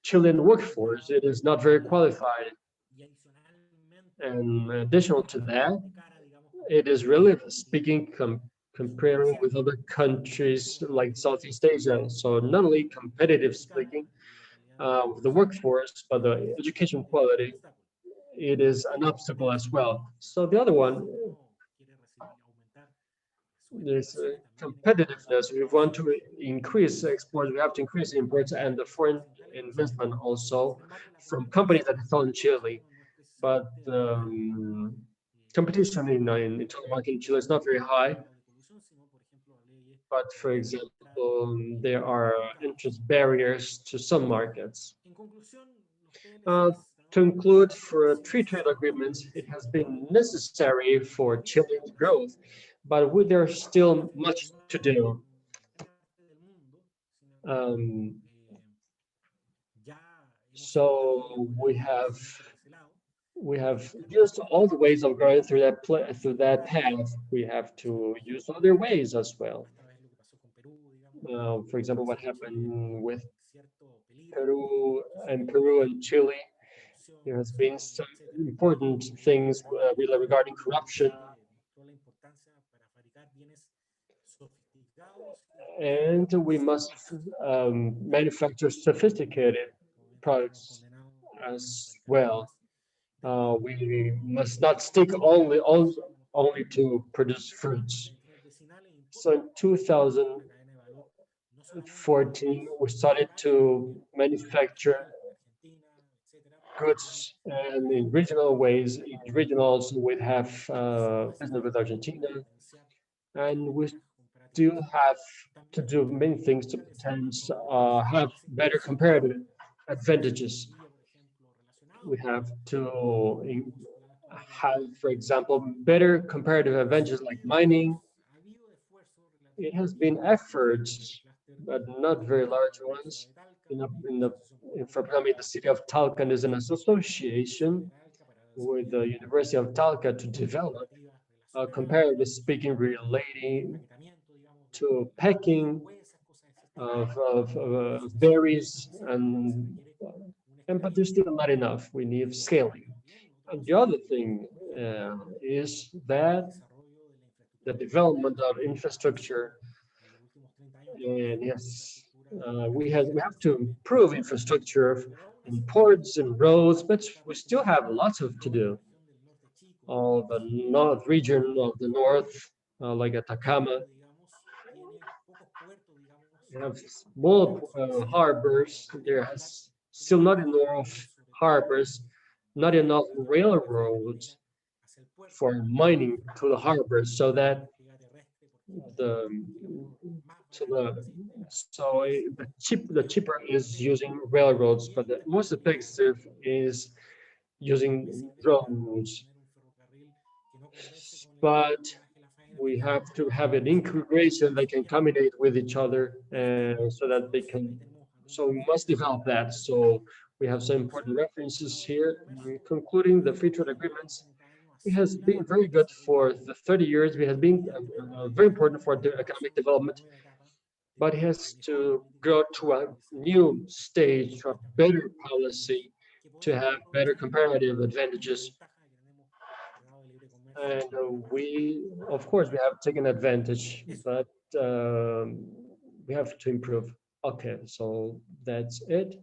Speaker 1: Chilean workforce, it is not very qualified. And additional to that, it is really speaking comparing with other countries like Southeast Asia. So not only competitive speaking, the workforce, but the education quality, it is an obstacle as well. So the other one is competitiveness. We want to increase exports, we have to increase imports and the foreign investment also from companies that are in Chile. But competition in the internal market in Chile is not very high. But for example, there are interest barriers to some markets. To include, for free trade agreements, it has been necessary for Chile's growth, but there's still much to do. So we have used all the ways of going through that path. We have to use other ways as well. For example, what happened with Peru and Chile. There has been some important things regarding corruption. And we must manufacture sophisticated products as well. We must not stick only to produce fruits. So in 2014, we started to manufacture goods and in regional ways. In regionals, we have business with Argentina, and we still have to do many things to have better comparative advantages. We have to have, for example, better comparative advantages like mining. It has been efforts, but not very large ones. For example, the city of Talca is an association with the University of Talca to develop comparatively speaking relating to packing of berries but there's still not enough. We need scaling. And the other thing is that the development of infrastructure, and yes, we have to improve infrastructure in ports and roads, but we still have lots to do. All the north region of the north, like Atacama, you have small harbors. There has still not enough harbors, not enough railroads for mining to the harbors, so that the cheaper is using railroads, but the most effective is using roads. But we have to have an integration that can combine with each other, so that they can. So we must develop that. So we have some important references here. Concluding the free trade agreements, it has been very good for the 30 years. It has been very important for the economic development, but it has to grow to a new stage, to a better policy, to have better comparative advantages. And of course, we have taken advantage, but we have to improve. Okay, so that's it.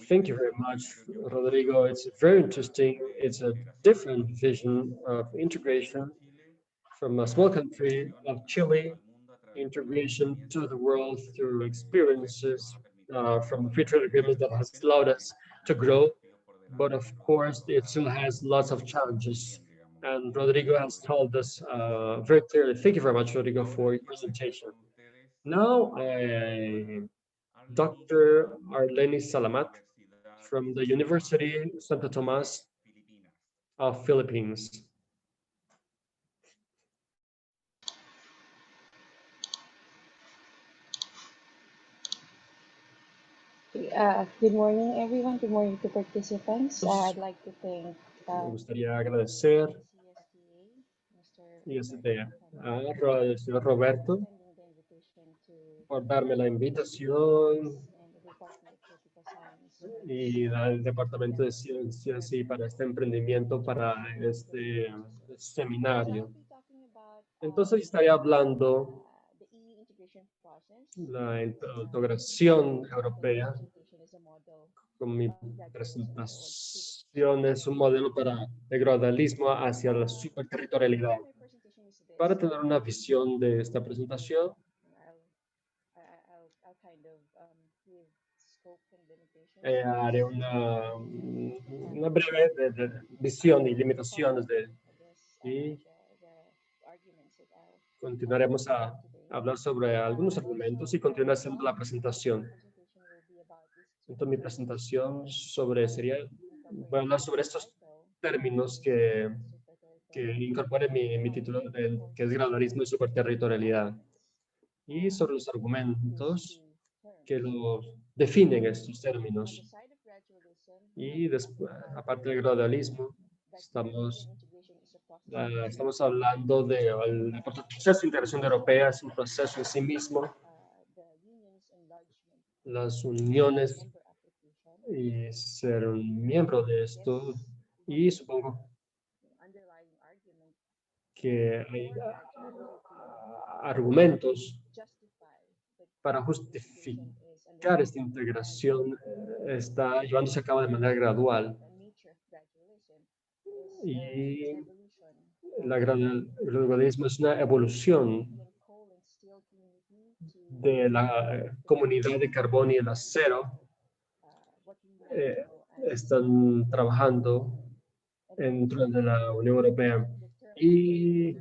Speaker 1: Thank you very much, Rodrigo. It's very interesting. It's a different vision of integration from a small country of Chile, integration to the world through experiences from free trade agreements that has allowed us to grow, but of course it still has lots of challenges. And Rodrigo has told us very clearly. Thank you very much, Rodrigo, for your presentation. Now, Dr. Arlenie Salamat from the University Santo Tomás of Philippines.
Speaker 3: Good morning, everyone. Good morning to participants. I'd like to thank
Speaker 1: Me gustaría agradecer al señor Roberto por darme la invitación y al Departamento de Ciencias y para este emprendimiento, para este seminario. Entonces estaría hablando la integración europea. Con mi presentación es un modelo para el gradualismo hacia la superterritorialidad. Para tener una visión de esta presentación, haré una breve visión y limitaciones y continuaremos a hablar sobre algunos argumentos y continuar haciendo la presentación. Entonces, mi presentación voy a hablar sobre estos términos que incorpore mi título, que es gradualismo y superterritorialidad, y sobre los argumentos que lo definen estos términos. Y después, aparte del gradualismo, estamos hablando del proceso de integración europea. Es un proceso en sí mismo. Las uniones y ser un miembro de esto, y supongo que hay argumentos para justificar esta integración. Está llevándose a cabo de manera gradual y el gradualismo es una evolución de la comunidad de carbón y el acero. Están trabajando dentro de la Unión Europea y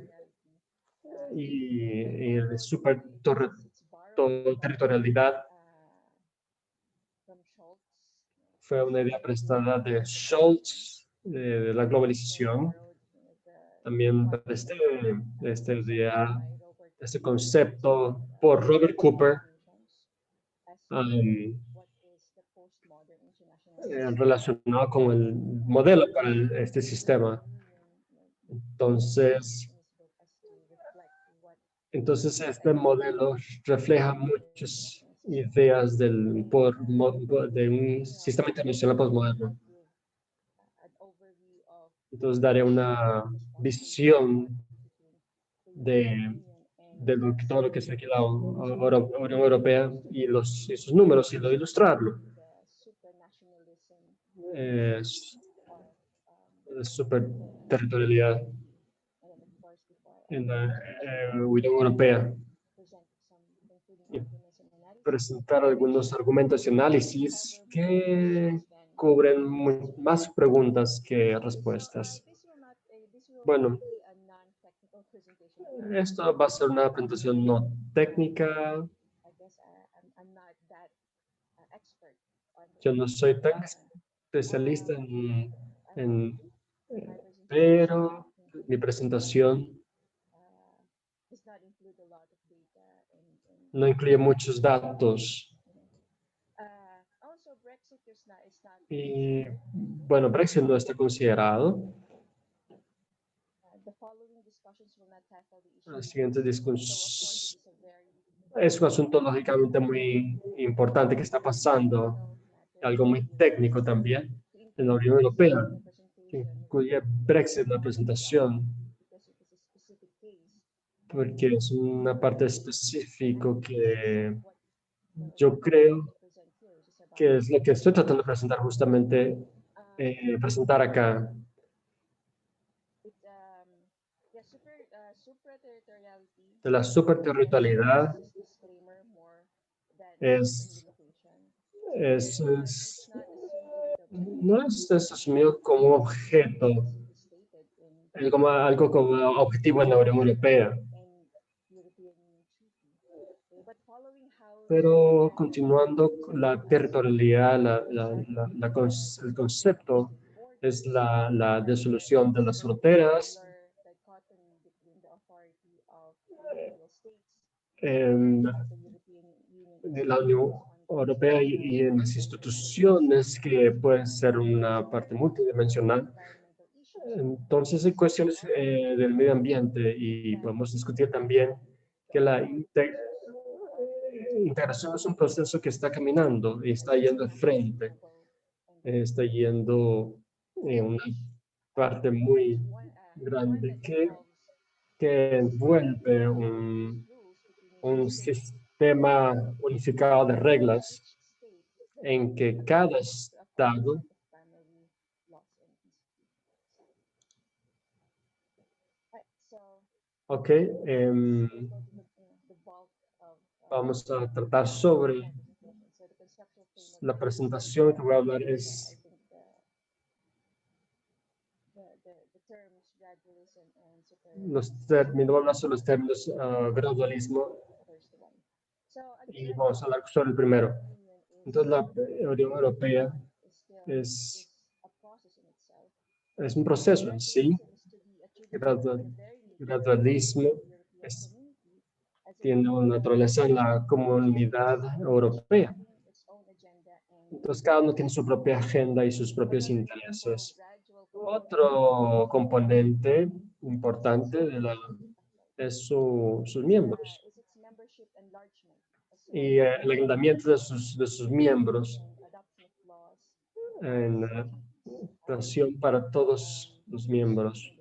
Speaker 1: el superterritorialidad fue una idea prestada de Scholz, de la globalización. También presté este concepto por Robert Cooper, relacionado con el modelo para este sistema. Entonces este modelo refleja muchas ideas de un sistema internacional postmoderno. Entonces daré una visión de todo lo que es aquí la Unión Europea y sus números, y ilustrarlo. Superterritorialidad en la Unión Europea. Y presentar algunos argumentos y análisis que cubren más preguntas que respuestas. Bueno, esto va a ser una presentación no técnica. Yo no soy tan especialista pero mi presentación no incluye muchos datos. Y bueno, Brexit no está considerado. La siguiente discusión es un asunto lógicamente muy importante que está pasando, algo muy técnico también en la Unión Europea, que incluye Brexit en la presentación, porque es una parte específica que yo creo que es lo que estoy tratando de presentar justamente, presentar acá. De la superterritorialidad es no es asumido como objeto, como algo como objetivo en la Unión Europea. Pero continuando la territorialidad, el concepto es la disolución de las fronteras, de la Unión Europea y en las instituciones que pueden ser una parte multidimensional. Entonces hay cuestiones del medio ambiente y podemos discutir también que la integración es un proceso que está caminando y está yendo de frente, está yendo en una parte muy grande que envuelve un sistema unificado de reglas en que cada estado vamos a tratar sobre la presentación que voy a hablar es los términos, hablar sobre los términos gradualismo y vamos a hablar sobre el primero. Entonces la Unión Europea es un proceso en sí. Gradualismo tiene una naturaleza en la comunidad europea. Entonces, cada uno tiene su propia agenda y sus propios intereses. Otro componente importante es sus miembros y el agrandamiento de sus miembros en adaptación para todos los miembros.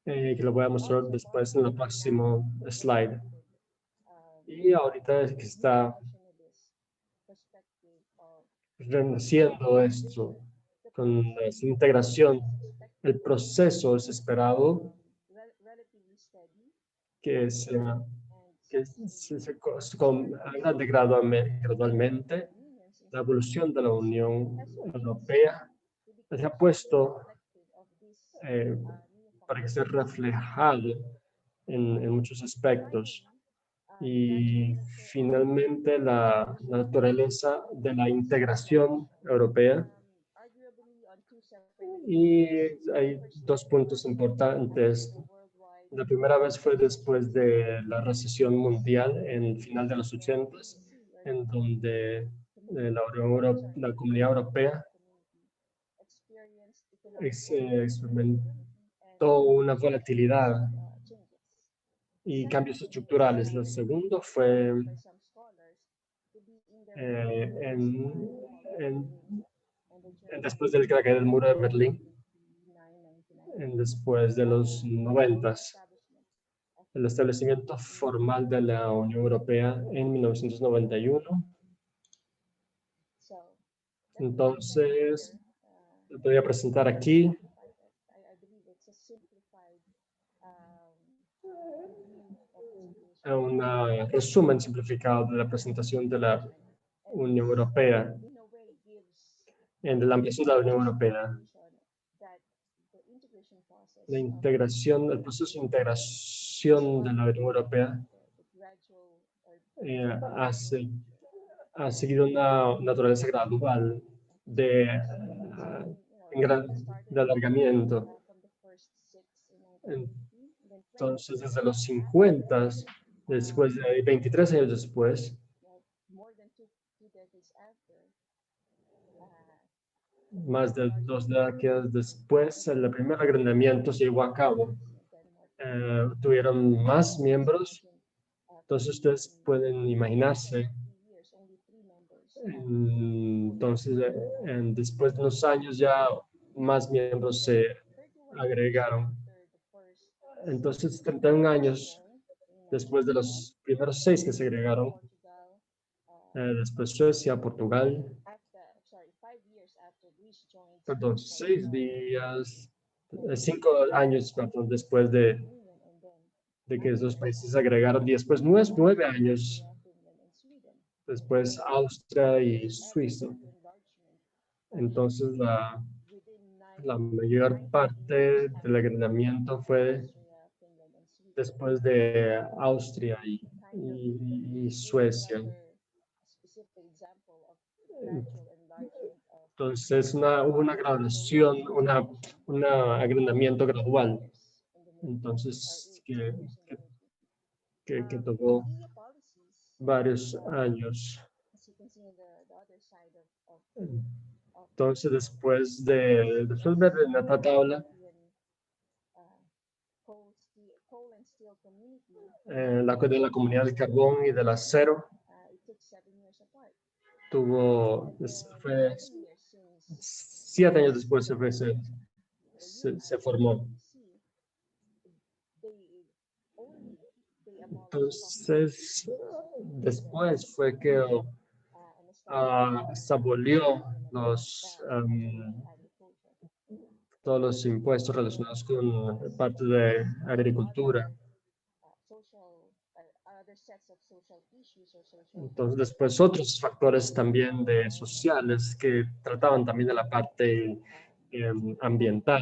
Speaker 1: Que lo voy a mostrar después en el próximo slide. Y ahorita es que está renaciendo esto con la integración. El proceso es esperado que se agrande gradualmente. La evolución de la Unión Europea se ha puesto para que sea reflejado en muchos aspectos. Y finalmente la naturaleza de la integración europea. Y hay dos puntos importantes. La primera vez fue después de la recesión mundial en el final de los 80s, en donde la Comunidad Europea experimentó una volatilidad y cambios estructurales. Lo segundo fue después del caída del muro de Berlín, después de los 90s, el establecimiento formal de la Unión Europea en 1991. Entonces, lo voy a presentar aquí. Un resumen simplificado de la presentación de la Unión Europea, en la ampliación de la Unión Europea. La integración, el proceso de integración de la Unión Europea ha seguido una naturaleza gradual de alargamiento. Entonces, desde los 50, después de 23 años después, más de 2 décadas después, el primer agrandamiento se llevó a cabo. Tuvieron más miembros. Entonces, ustedes pueden imaginarse. Entonces, después de unos años ya más miembros se agregaron. Entonces, 31 años después de los primeros 6 que se agregaron, después Suecia, Portugal, perdón, 5 años después de que esos países se agregaron, y después 9 años después Austria y Suiza. Entonces, la mayor parte del agrandamiento fue después de Austria y Suecia. Entonces, hubo una graduación, un agrandamiento gradual. Entonces, que tomó varios años. Entonces, después de ver en esta tabla, de la comunidad del carbón y del acero fue 7 años después se formó. Entonces, después fue que se abolió todos los impuestos relacionados con parte de agricultura. Entonces, después otros factores también sociales que trataban también de la parte ambiental.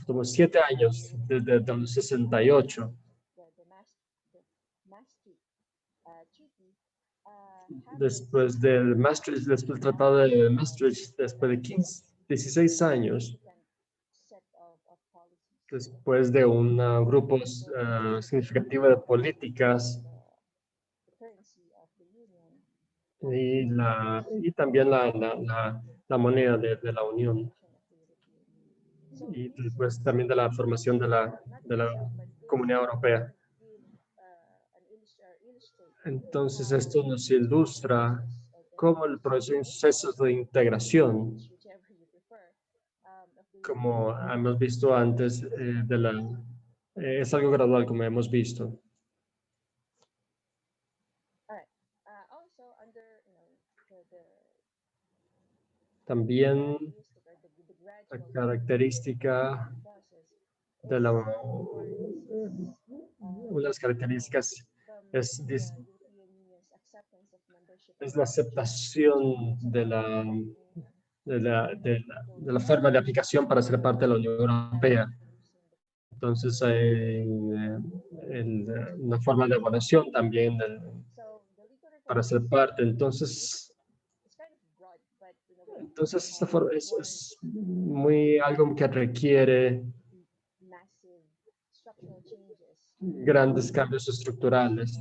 Speaker 1: Como 7 años, desde el 68. Después del Maastricht, después del Tratado de Maastricht, después de 16 años, después de un grupo significativo de políticas y también la moneda de la Unión, y después también de la formación de la Comunidad Europea. Entonces, esto nos ilustra cómo el proceso de integración, como hemos visto antes, es algo gradual, como hemos visto. También la característica de unas características es la aceptación de la forma de aplicación para ser parte de la Unión Europea. Entonces, hay una forma de evaluación también para ser parte. Entonces esta forma es algo que requiere grandes cambios estructurales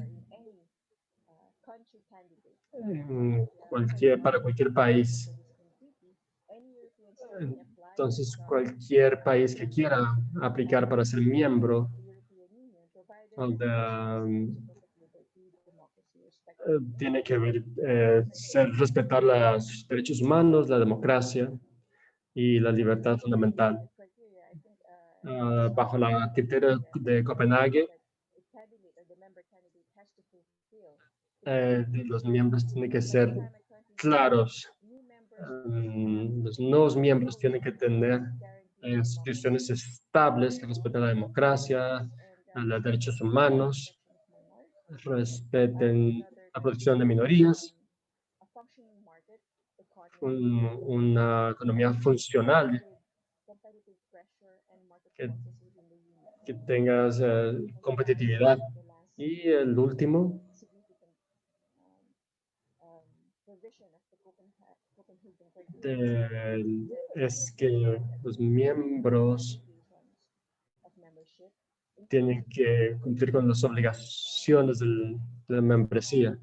Speaker 1: para cualquier país. Entonces, cualquier país que quiera aplicar para ser miembro tiene que respetar los derechos humanos, la democracia y la libertad fundamental. Bajo la criterio de Copenhague, los miembros tienen que ser claros. Los nuevos miembros tienen que tener instituciones estables que respeten la democracia, los derechos humanos, respeten la protección de minorías, una economía funcional que tenga competitividad. Y el último es que los miembros tienen que cumplir con las obligaciones de la membresía.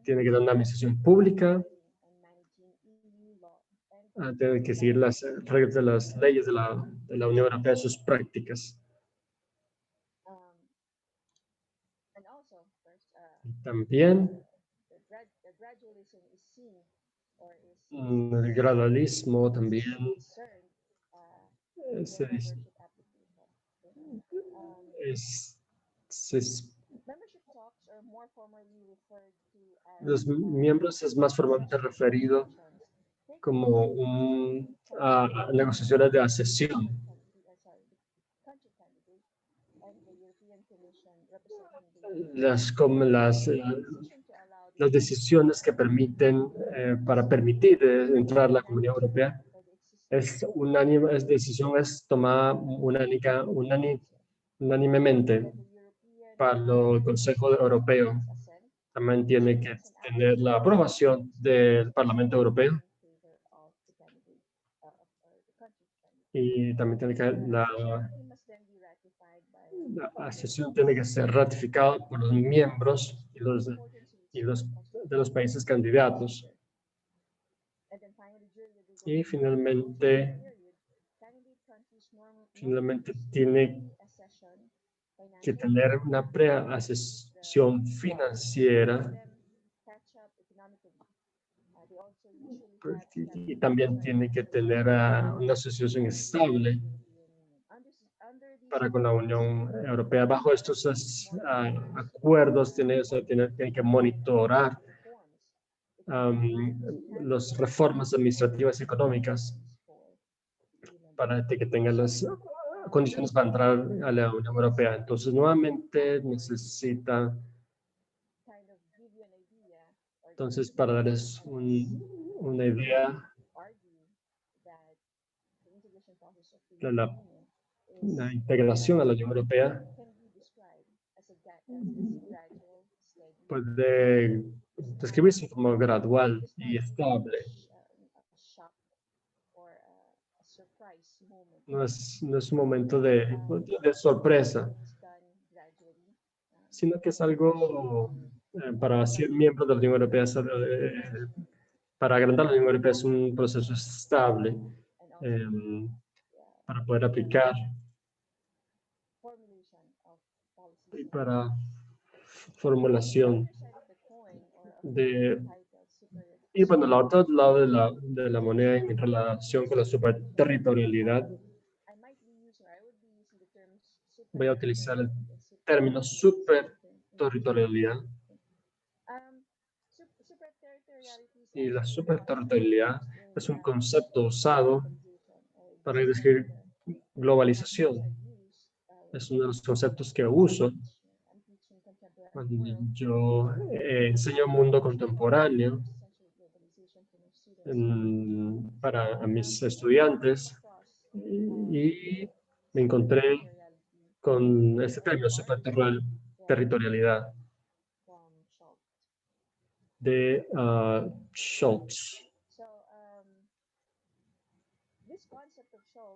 Speaker 1: Tienen que dar una administración pública, tienen que seguir las reglas de las leyes de la Unión Europea, sus prácticas. También el gradualismo también los miembros es más formalmente referido como negociaciones de accesión. las decisiones que permiten, para permitir entrar a la Comunidad Europea, es decisión es tomada unánimemente para el Consejo Europeo. También tiene que tener la aprobación del Parlamento Europeo y también tiene que la sesión tiene que ser ratificada por los miembros de los países candidatos. Y finalmente tiene que tener una preasesión financiera y también tiene que tener una asociación estable para con la Unión Europea. Bajo estos acuerdos tiene que monitorar las reformas administrativas y económicas para que tengan las condiciones para entrar a la Unión Europea. Entonces, nuevamente necesita, entonces, para darles una idea de la integración a la Unión Europea, puede describirse como gradual y estable. No es un momento de sorpresa, sino que es algo para ser miembro de la Unión Europea, para agrandar la Unión Europea es un proceso estable para poder aplicar y para formulación y bueno, el otro lado de la moneda en relación con la superterritorialidad, voy a utilizar el término superterritorialidad. Y la superterritorialidad es un concepto usado para describir globalización. Es uno de los conceptos que uso cuando yo enseño mundo contemporáneo para mis estudiantes y me encontré con este término superterritorialidad de Schultz.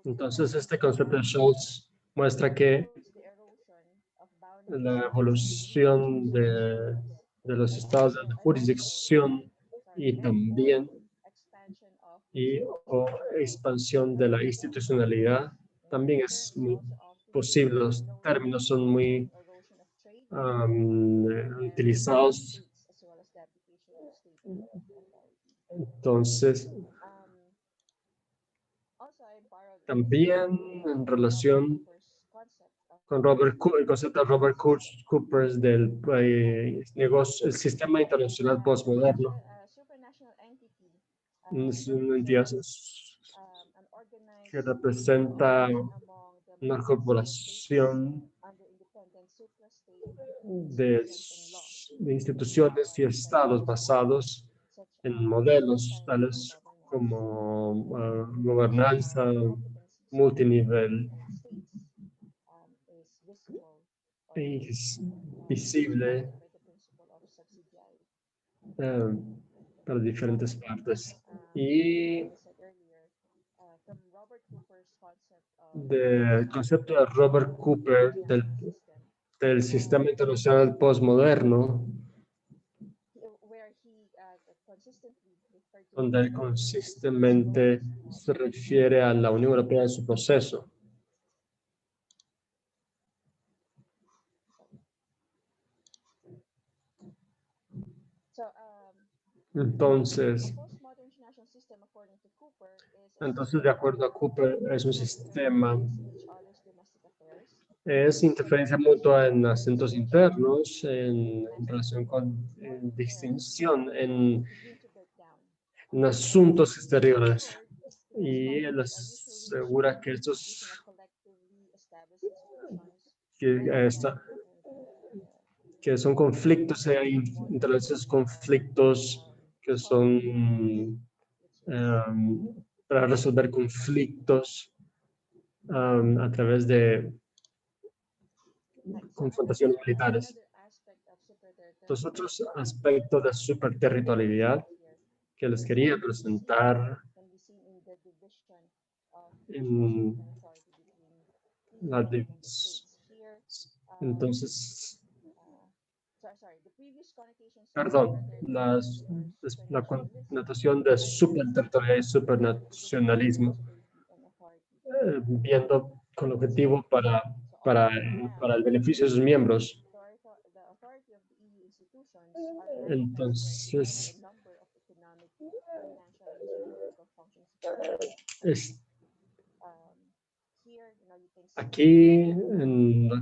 Speaker 1: Entonces, este concepto de Schultz muestra que la evolución de los estados de jurisdicción y también o expansión de la institucionalidad también es muy posible. Los términos son muy utilizados. Entonces, también en relación con el concepto de Robert Cooper del negocio, el sistema internacional postmoderno. Es una entidad que representa una corporación de instituciones y estados basados en modelos tales como gobernanza multinivel. Y es visible para diferentes partes. Y del concepto de Robert Cooper del sistema internacional postmoderno, donde él consistentemente se refiere a la Unión Europea en su proceso. Entonces, de acuerdo a Cooper, es un sistema, es interferencia mutua en asuntos internos, en relación con distinción en asuntos exteriores. Y él asegura que que son conflictos, hay entre esos conflictos que son para resolver conflictos a través de confrontaciones militares. Los otros aspectos de superterritorialidad que les quería presentar en la entonces, perdón, la connotación de superterritorialidad y supernacionalismo, viendo con objetivo para el beneficio de sus miembros. Entonces, aquí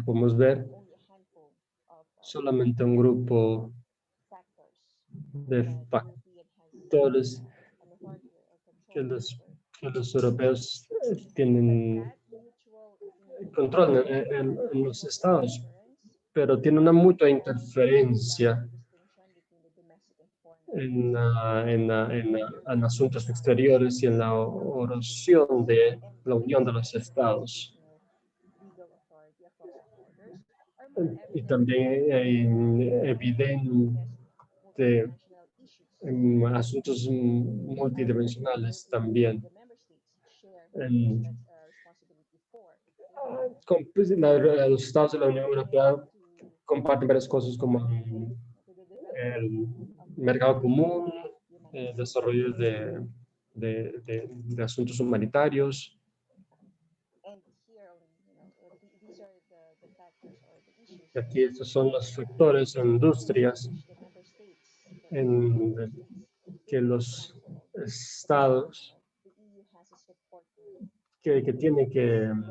Speaker 1: podemos ver solamente un grupo de factores que los europeos tienen control en los estados, pero tiene una mutua interferencia en asuntos exteriores y en la erosión de la unión de los estados. Y también evidente en asuntos multidimensionales también. Los estados de la Unión Europea comparten varias cosas como el mercado común, el desarrollo de asuntos humanitarios. Aquí estos son los factores o industrias en que los estados que tienen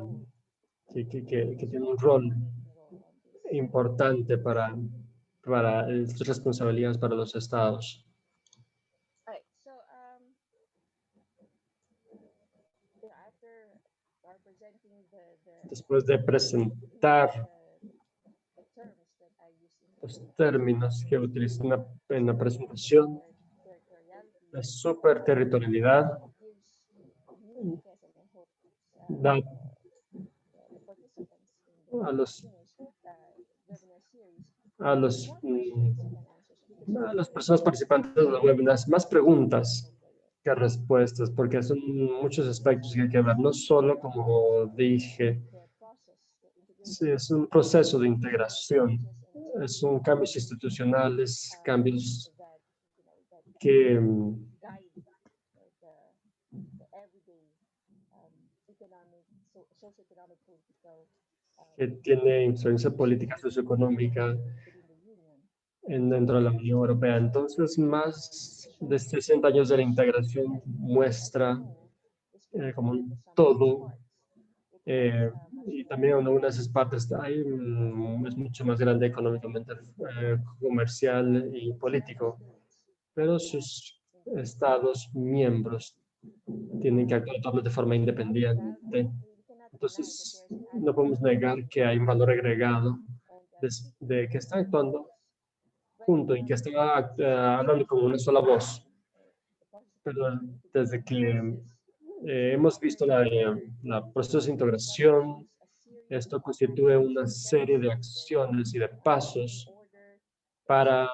Speaker 1: un rol importante para estas responsabilidades para los estados. Después de presentar los términos que utilicé en la presentación, la superterritorialidad da a las personas participantes de los webinars más preguntas que respuestas, porque son muchos aspectos que hay que hablar, no solo, como dije, sí, es un proceso de integración, son cambios institucionales, cambios que tiene influencia política socioeconómica dentro de la Unión Europea. Entonces, más de 60 años de la integración muestra como un todo, y también en algunas partes es mucho más grande económicamente, comercial y político, pero sus estados miembros tienen que actuar de forma independiente. Entonces, no podemos negar que hay un valor agregado de que están actuando juntos y que están hablando con una sola voz. Pero desde que hemos visto la proceso de integración, esto constituye una serie de acciones y de pasos para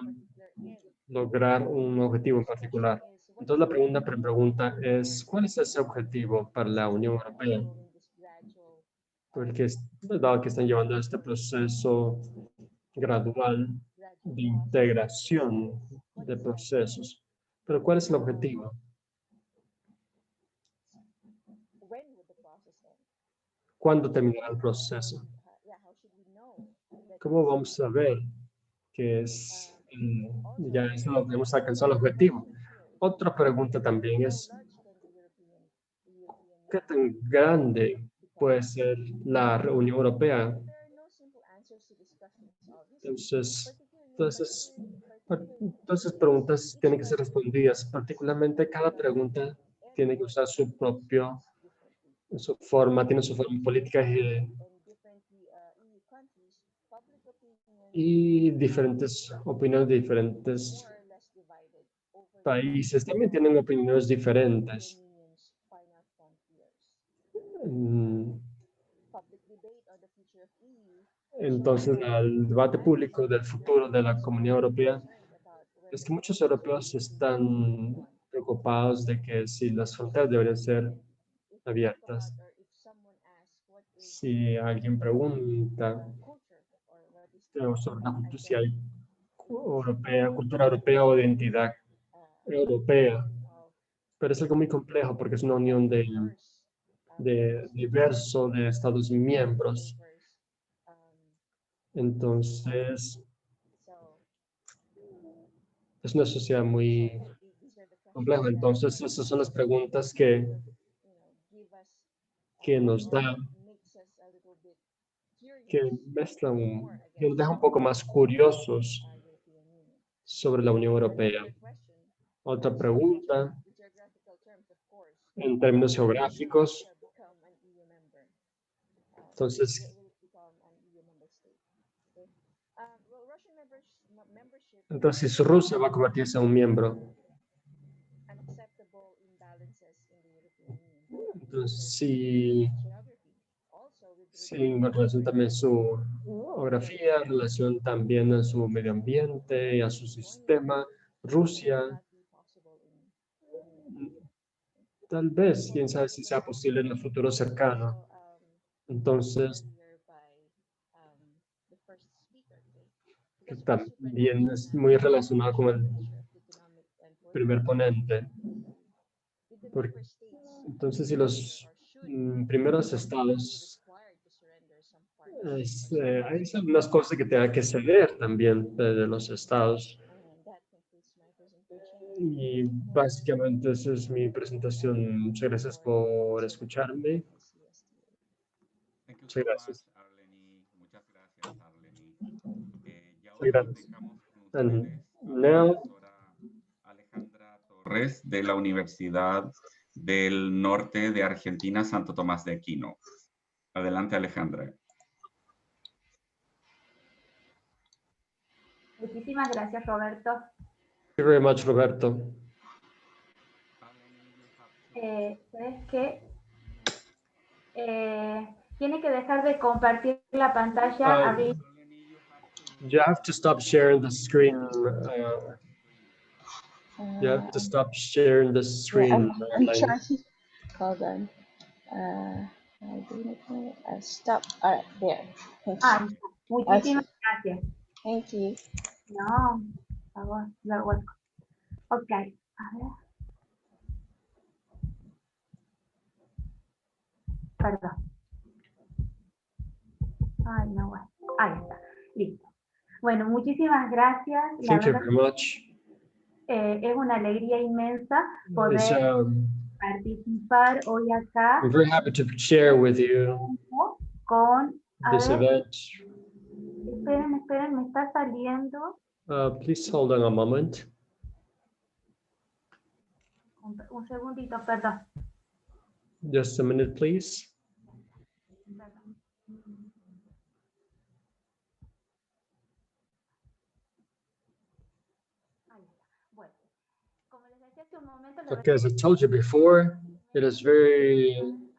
Speaker 1: lograr un objetivo en particular. Entonces, la primera pregunta es, ¿cuál es ese objetivo para la Unión Europea? Porque dado que están llevando este proceso gradual de integración de procesos. Pero ¿cuál es el objetivo? ¿Cuándo terminará el proceso? ¿Cómo vamos a ver que ya hemos alcanzado el objetivo? Otra pregunta también es, ¿qué tan grande puede ser la Unión Europea? Entonces, preguntas tienen que ser respondidas. Particularmente, cada pregunta tiene que usar su forma, tiene su forma política y diferentes opiniones de diferentes países también tienen opiniones diferentes. Entonces, el debate público del futuro de la Comunidad Europea es que muchos europeos están preocupados de que si las fronteras deberían ser abiertas. Si alguien pregunta sobre la cultura europea, cultura europea o identidad europea, pero es algo muy complejo porque es una unión de diversos de Estados miembros. Entonces, es una sociedad muy compleja. Entonces, esas son las preguntas que nos da, que mezclan, que nos dejan un poco más curiosos sobre la Unión Europea. Otra pregunta, en términos geográficos. Entonces, si Rusia va a convertirse en un miembro. Entonces, si en relación también a su geografía, relación también a su medio ambiente y a su sistema, Rusia, tal vez, quién sabe si sea posible en el futuro cercano. Entonces, que también es muy relacionado con el primer ponente. Entonces, si los primeros estados, hay algunas cosas que tengan que ceder también de los estados. Y básicamente esa es mi presentación. Muchas gracias por escucharme. Muchas gracias.
Speaker 2: Muchas gracias, Arlenie. Y
Speaker 1: Muchas
Speaker 2: ahora
Speaker 1: gracias.
Speaker 2: dejamos con
Speaker 1: And
Speaker 2: ustedes a la
Speaker 1: now,
Speaker 2: profesora Alejandra Torres de la Universidad del Norte de Argentina, Santo Tomás de Aquino. Adelante, Alejandra.
Speaker 4: Muchísimas gracias, Roberto.
Speaker 1: thank you very much, Roberto.
Speaker 4: ¿Sabes qué? Tiene que dejar de compartir la pantalla.
Speaker 1: You have to stop sharing the screen. You have to stop sharing the screen.
Speaker 3: Yeah, I'm trying. Hold on. Stop. All right, there.
Speaker 4: Muchísimas gracias.
Speaker 3: Thank you.
Speaker 4: No, por favor, luego. Ok, a ver. Perdón. Ay, no, bueno. Ahí está. Listo. Bueno, muchísimas gracias.
Speaker 1: Thank you very much.
Speaker 4: Es una alegría inmensa poder participar hoy acá.
Speaker 1: I'm very happy to share with you
Speaker 4: con
Speaker 1: this event.
Speaker 4: Esperen, me está saliendo.
Speaker 1: Please hold on a moment.
Speaker 4: Un segundito, perdón.
Speaker 1: Just a minute, please. Okay, as I told you before, I'm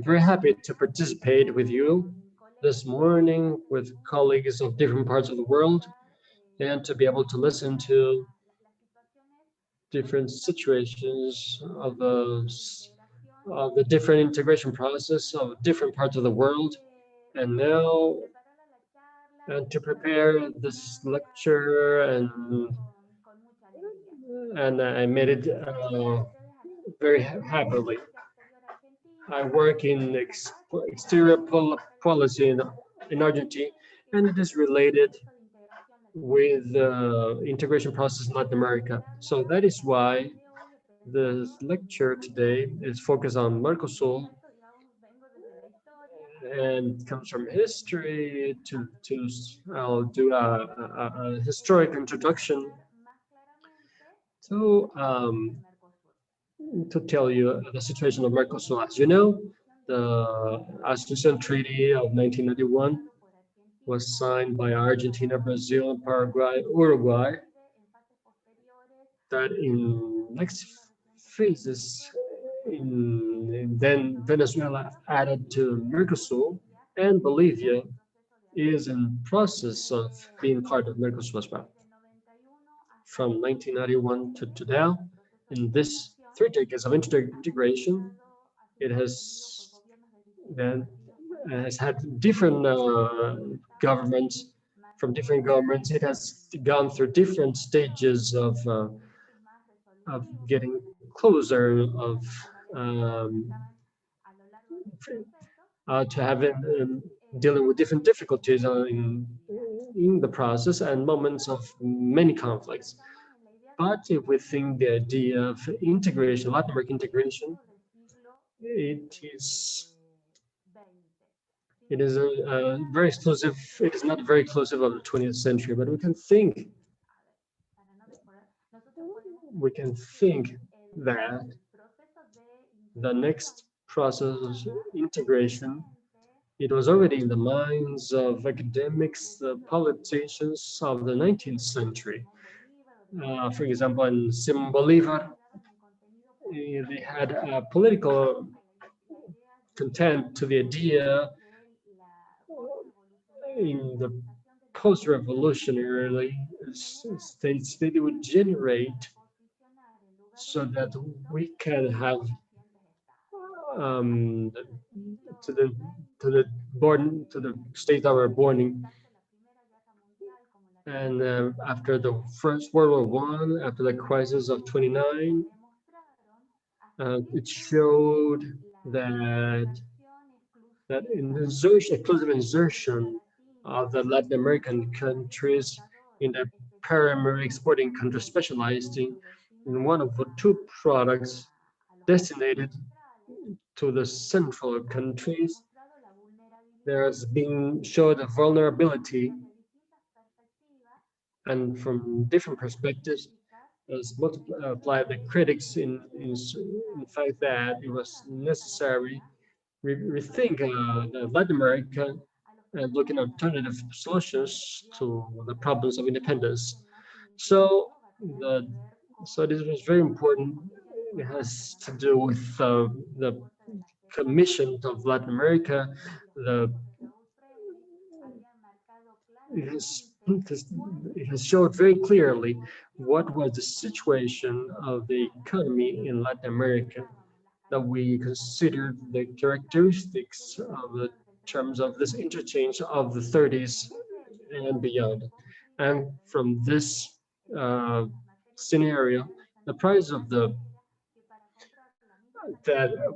Speaker 1: very happy to participate with you this morning with colleagues of different parts of the world and to be able to listen to different situations of the different integration process of different parts of the world. And now, and to prepare this lecture, and I made it very happily. I work in exterior policy in Argentina, and it is related with the integration process in Latin America. So that is why the lecture today is focused on Mercosur and comes from history I'll do a historic introduction to tell you the situation of Mercosur. As you know, the Association Treaty of 1991 was signed by Argentina, Brazil, Paraguay, Uruguay, that in next phases, then Venezuela added to Mercosur, and Bolivia is in process of being part of Mercosur as well. From 1991 to now, in this 3 decades of integration, it has had different governments. From different governments, it has gone through different stages of getting closer, to having dealing with different difficulties in the process and moments of many conflicts. But if we think the idea of integration, Latin American integration, it is a very exclusive. It is not very exclusive of the 20th century, but we can think that the next process of integration, it was already in the minds of academics, politicians of the 19th century. For example, in Simon Bolivar, they had a political content to the idea in the post-revolutionary states that it would generate so that we can have to the state that we're born in. And after the First World War I, after the crisis of 29, it showed that exclusive insertion of the Latin American countries in the primary exporting countries specialized in one of the 2 products designated to the central countries. There's been showed a vulnerability, and from different perspectives, as multiplied the critics in fact that it was necessary rethink Latin America and looking at alternative solutions to the problems of independence. So this was very important. It has to do with the Commission of Latin America. It has showed very clearly what was the situation of the economy in Latin America, that we considered the characteristics of the terms of this interchange of the 30s and beyond. And from this scenario, the price of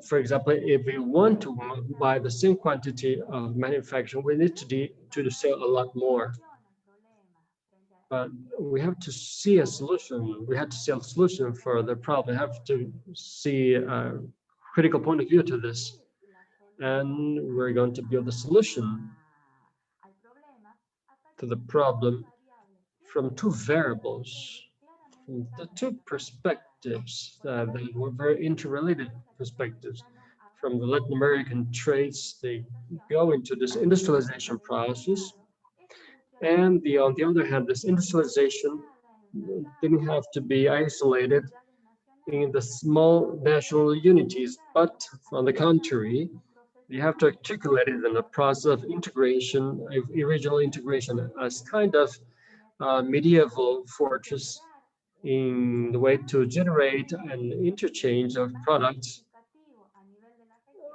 Speaker 1: for example, if we want to buy the same quantity of manufacturing, we need to sell a lot more. But we have to see a solution. We have to see a solution for the problem. We have to see a critical point of view to this. And we're going to build a solution to the problem from 2 variables, from the 2 perspectives that were very interrelated perspectives. From the Latin American traits, they go into this industrialization process. And on the other hand, this industrialization didn't have to be isolated in the small national unities, but on the contrary, you have to articulate it in the process of integration, regional integration, as kind of medieval fortress in the way to generate an interchange of products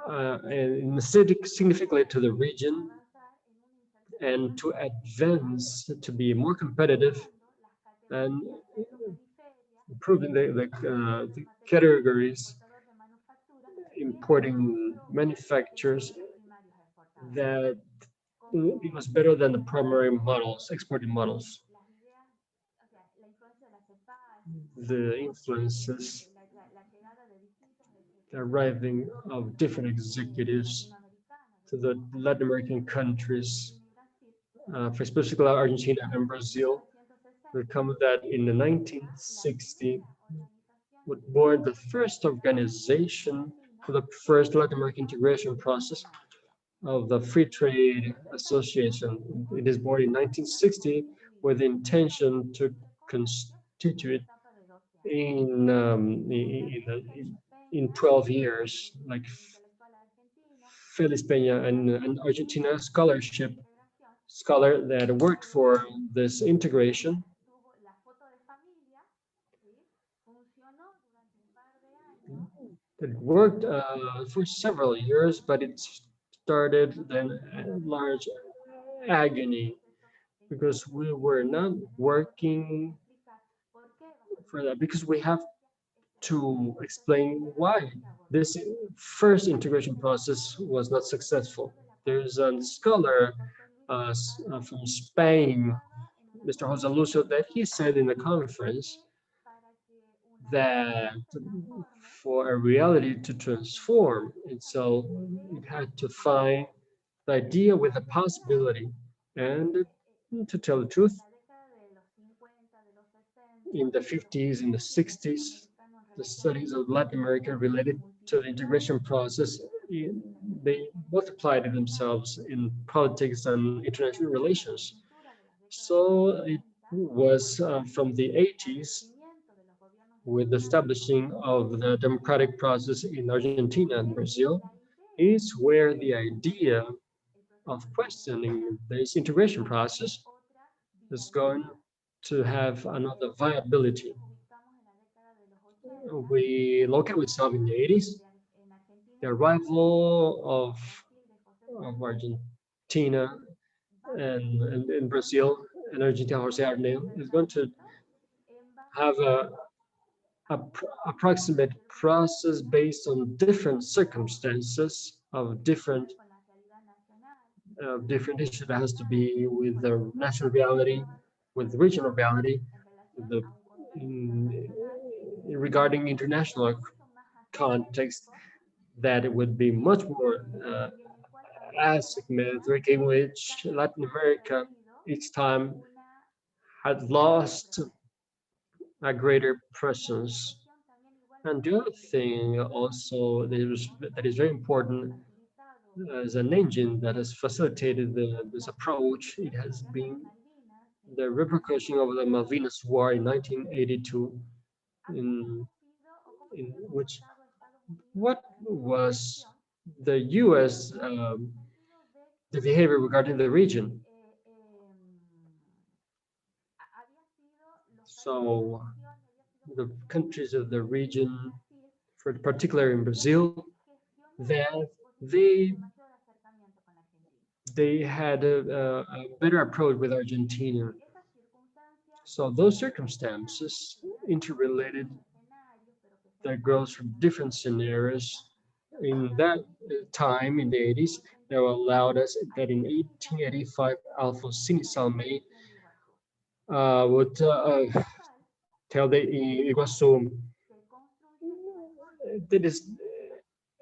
Speaker 1: and significantly to the region, and to advance to be more competitive and improving the categories, importing manufacturers that it was better than the primary models, exporting models. The influences, the arriving of different executives to the Latin American countries, for especially Argentina and Brazil, will come that in the 1960 would born the first organization for the first Latin American integration process, of the Free Trade Association. It is born in 1960 with the intention to constitute in 12 years, like Feliz Peña, an Argentina scholar that worked for this integration. It worked for several years, but it started then a large agony because we were not working for that, because we have to explain why this first integration process was not successful. There's a scholar from Spain, Mr. Jose Lucio, that he said in the conference that for a reality to transform itself, it had to find the idea with the possibility. And to tell the truth, in the 50s, in the 60s, the studies of Latin America related to the integration process, they multiplied themselves in politics and international relations. So it was from the 80s, with the establishing of the democratic process in Argentina and Brazil, is where the idea of questioning this integration process is going to have another viability. We look at ourselves in the 80s, the arrival of Argentina and in Brazil, and Argentina, Jose Arneo, is going to have a approximate process based on different circumstances of different issues that has to be with the national reality, with regional reality, regarding international context, that it would be much more asymmetric, in which Latin America each time had lost a greater presence. And the other thing also that is very important as an engine that has facilitated this approach, it has been the repercussion of the Malvinas War in 1982, in which what was the U.S. The behavior regarding the region. So the countries of the region, for particular in Brazil, that they had a better approach with Argentina. So those circumstances interrelated that grows from different scenarios in that time in the 80s that allowed us that in 1885 Alfonsini Salme would tell the Iguazu that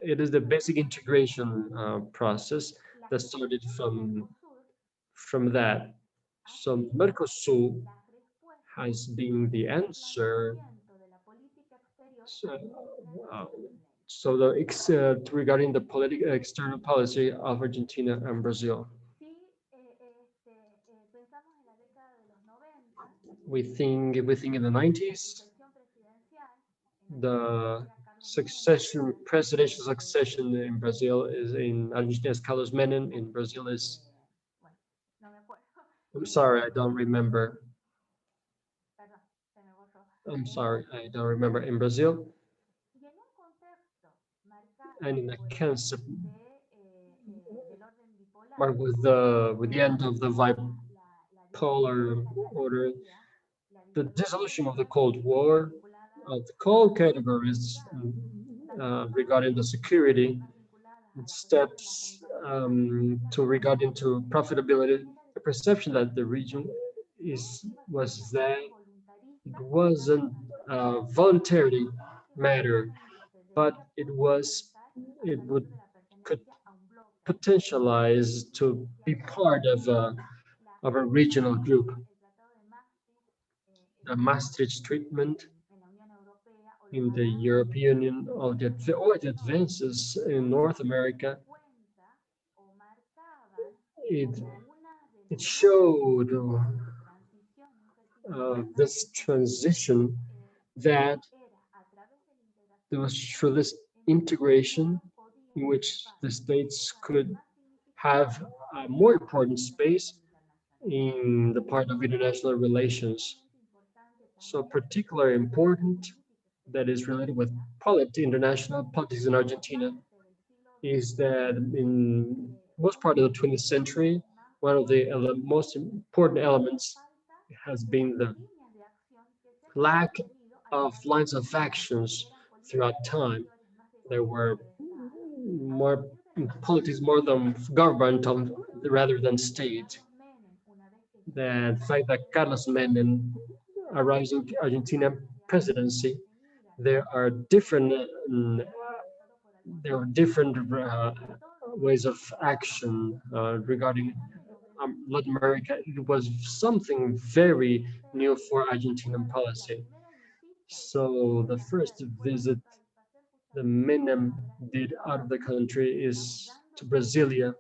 Speaker 1: it is the basic integration process that started from that. So Mercosur has been the answer. So regarding the external policy of Argentina and Brazil. We think in the 90s, the presidential succession in Brazil is in Argentina is Carlos Menem, in Brazil is, I'm sorry, I don't remember. I'm sorry, I don't remember. In Brazil, and in the concept marked with the end of the bipolar order, the dissolution of the Cold War, of the core categories regarding the security, steps regarding to profitability, the perception that the region was that it wasn't a voluntary matter, but it could potentialize to be part of a regional group. The Maastricht treatment in the European Union, or the advances in North America it showed this transition that there was through this integration in which the states could have a more important space in the part of international relations. So particularly important that is related with international politics in Argentina is that in most part of the 20th century, one of the most important elements has been the lack of lines of actions throughout time. There were more politics more than government rather than state. The fact that Carlos Menem arrives in Argentina presidency, there are different ways of action regarding Latin America. It was something very new for Argentinian policy. So the first visit the Menem did out of the country is to Brasilia,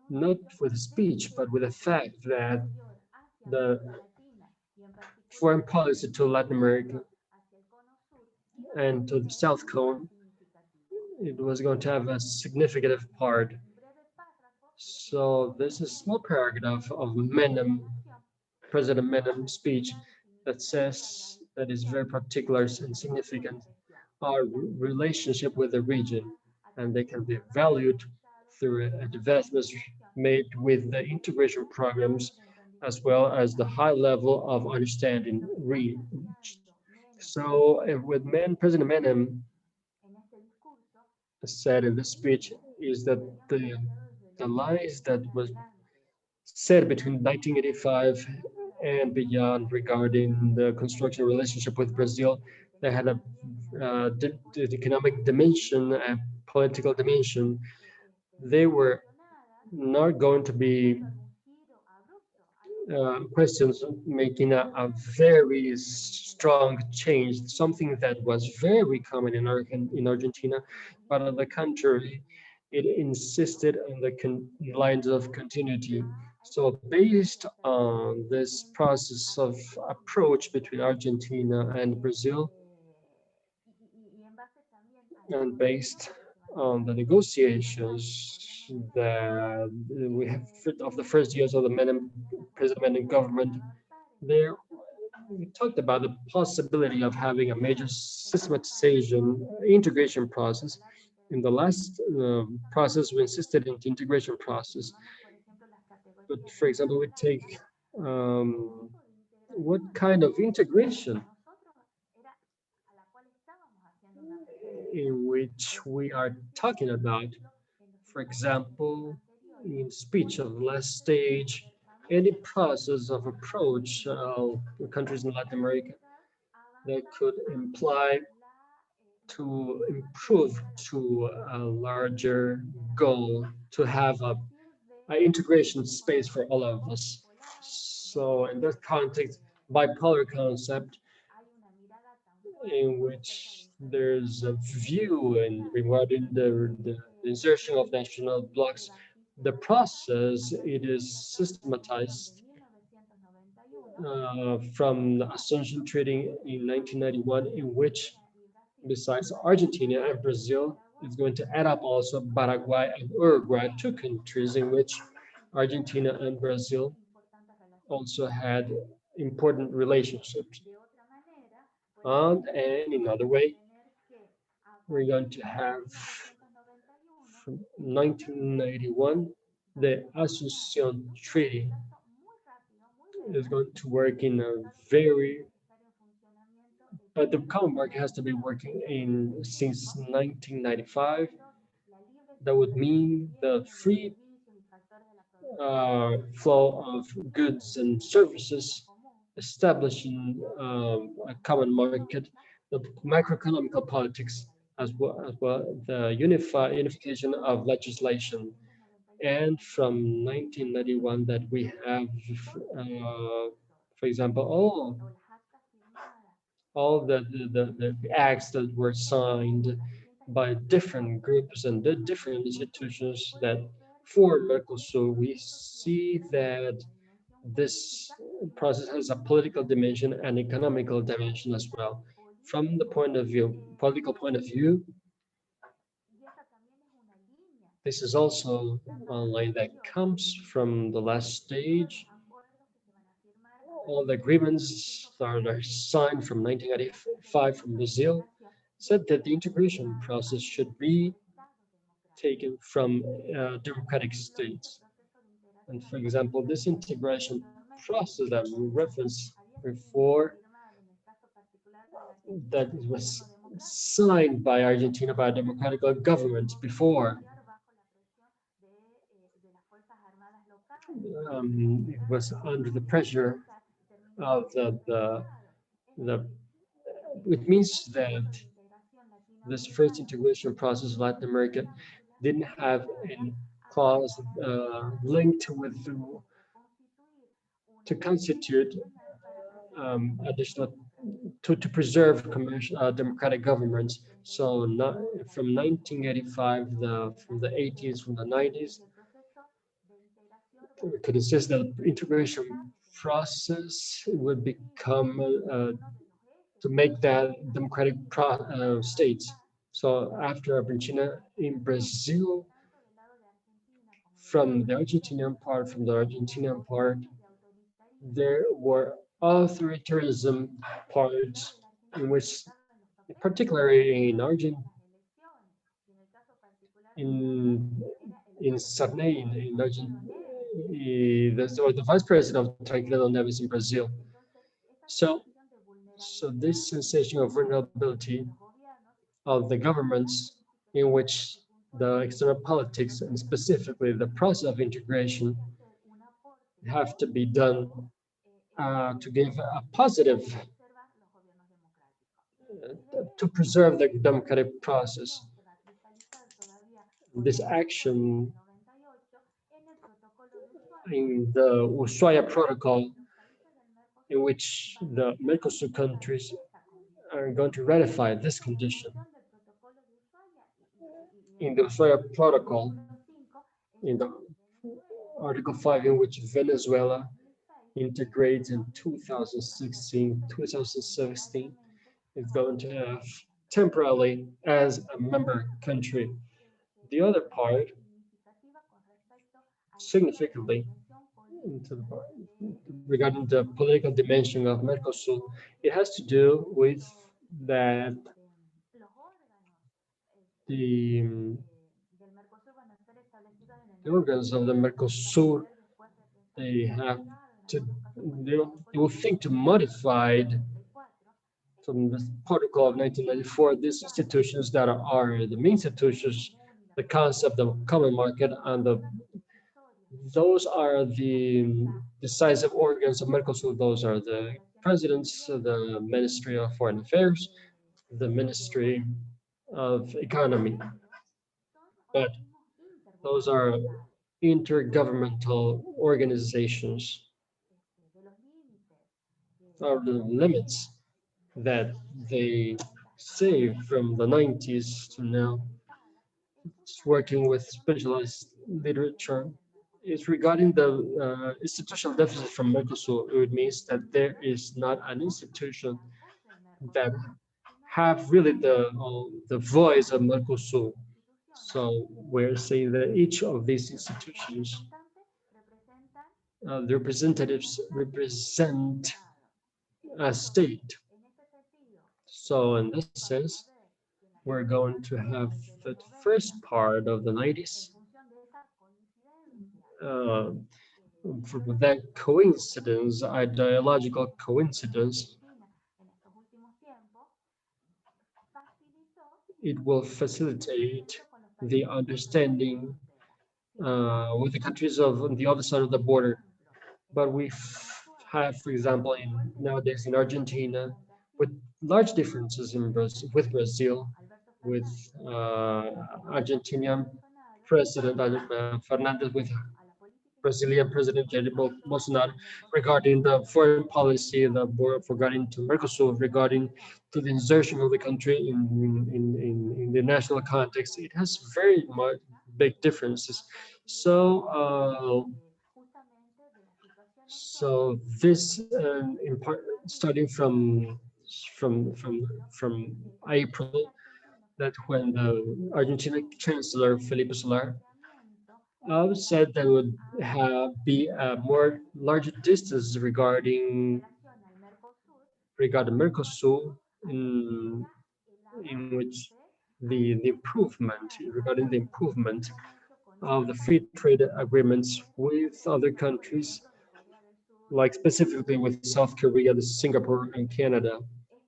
Speaker 1: not with a speech, but with the fact that the foreign policy to Latin America and to the South Cone, it was going to have a significant part. So there's a small paragraph of Menem, President Menem's speech that says that is very particular and significant, our relationship with the region, and they can be valued through advancements made with the integration programs as well as the high level of understanding reached. So with President Menem said in the speech is that the lines that was said between 1985 and beyond regarding the construction relationship with Brazil, they had a the economic dimension and political dimension. They were not going to be questions making a very strong change, something that was very common in Argentina, but on the contrary, it insisted on the lines of continuity. So based on this process of approach between Argentina and Brazil, and based on the negotiations that we have of the first years of the President Menem government, there we talked about the possibility of having a major systematization integration process. In the last process, we insisted in the integration process. But for example, we take what kind of integration in which we are talking about. For example, in speech of last stage, any process of approach of countries in Latin America that could imply to improve to a larger goal, to have an integration space for all of us. So in that context, bipolar concept in which there's a view and regarding the insertion of national blocks, the process, it is systematized from the Assumption Treaty in 1991, in which besides Argentina and Brazil, it's going to add up also Paraguay and Uruguay, two countries in which Argentina and Brazil also had important relationships. And in another way, we're going to have from 1991, the Assumption Treaty is going to work in a very, but the common market has to be working in since 1995. That would mean the free flow of goods and services, establishing a common market, the macroeconomical politics, as well the unification of legislation. And from 1991 that we have, for example, all the acts that were signed by different groups and the different institutions that for Mercosur, we see that this process has a political dimension and economical dimension as well. From the political point of view, this is also a line that comes from the last stage. All the agreements that are signed from 1985 from Brazil said that the integration process should be taken from democratic states. And for example, this integration process that we referenced before, that was signed by Argentina by a democratic government before, it was under the pressure of it means that this first integration process in Latin America didn't have any clause linked with to constitute additional to preserve commercial democratic governments. So not, from 1985, from the 80s, from the 90s, we could insist that the integration process would become to make that democratic states. So after Argentina, in Brazil, from the Argentinian part, there were authoritarianism parts in which, particularly in Argentina, in Sarney, in Argentina, the vice president of Tancredo Neves in Brazil. So this sensation of vulnerability of the governments, in which the external politics and specifically the process of integration have to be done to give a positive, to preserve the democratic process. This action in the Ushuaia Protocol, in which the Mercosur countries are going to ratify this condition. In the Ushuaia Protocol, in the Article 5, in which Venezuela integrates in 2016, is going to have temporarily as a member country. The other part, significantly, regarding the political dimension of Mercosur, it has to do with that the organs of the Mercosur, they will think to modify from the protocol of 1994, these institutions that are the main institutions, the concept of common market, and those are the decisive organs of Mercosur. Those are the presidents, the Ministry of Foreign Affairs, the Ministry of Economy. But those are intergovernmental organizations, are the limits that they say from the 90s to now. It's working with specialized literature. It's regarding the institutional deficit from Mercosur. It means that there is not an institution that have really the voice of Mercosur. So we're saying that each of these institutions, the representatives represent a state. So in this sense, we're going to have the first part of the 90s. For that coincidence, ideological coincidence, it will facilitate the understanding with the countries on the other side of the border. But we have, for example, nowadays in Argentina, with large differences with Brazil, with Argentinian President Fernandez, with Brazilian President Jair Bolsonaro, regarding the foreign policy, regarding to Mercosur, regarding to the insertion of the country in the national context. It has very much big differences. So this in part starting from April, that when the Argentina Chancellor Felipe Solar said there would be a more larger distance regarding Mercosur, in which the improvement regarding the improvement of the free trade agreements with other countries, like specifically with South Korea, Singapore, and Canada.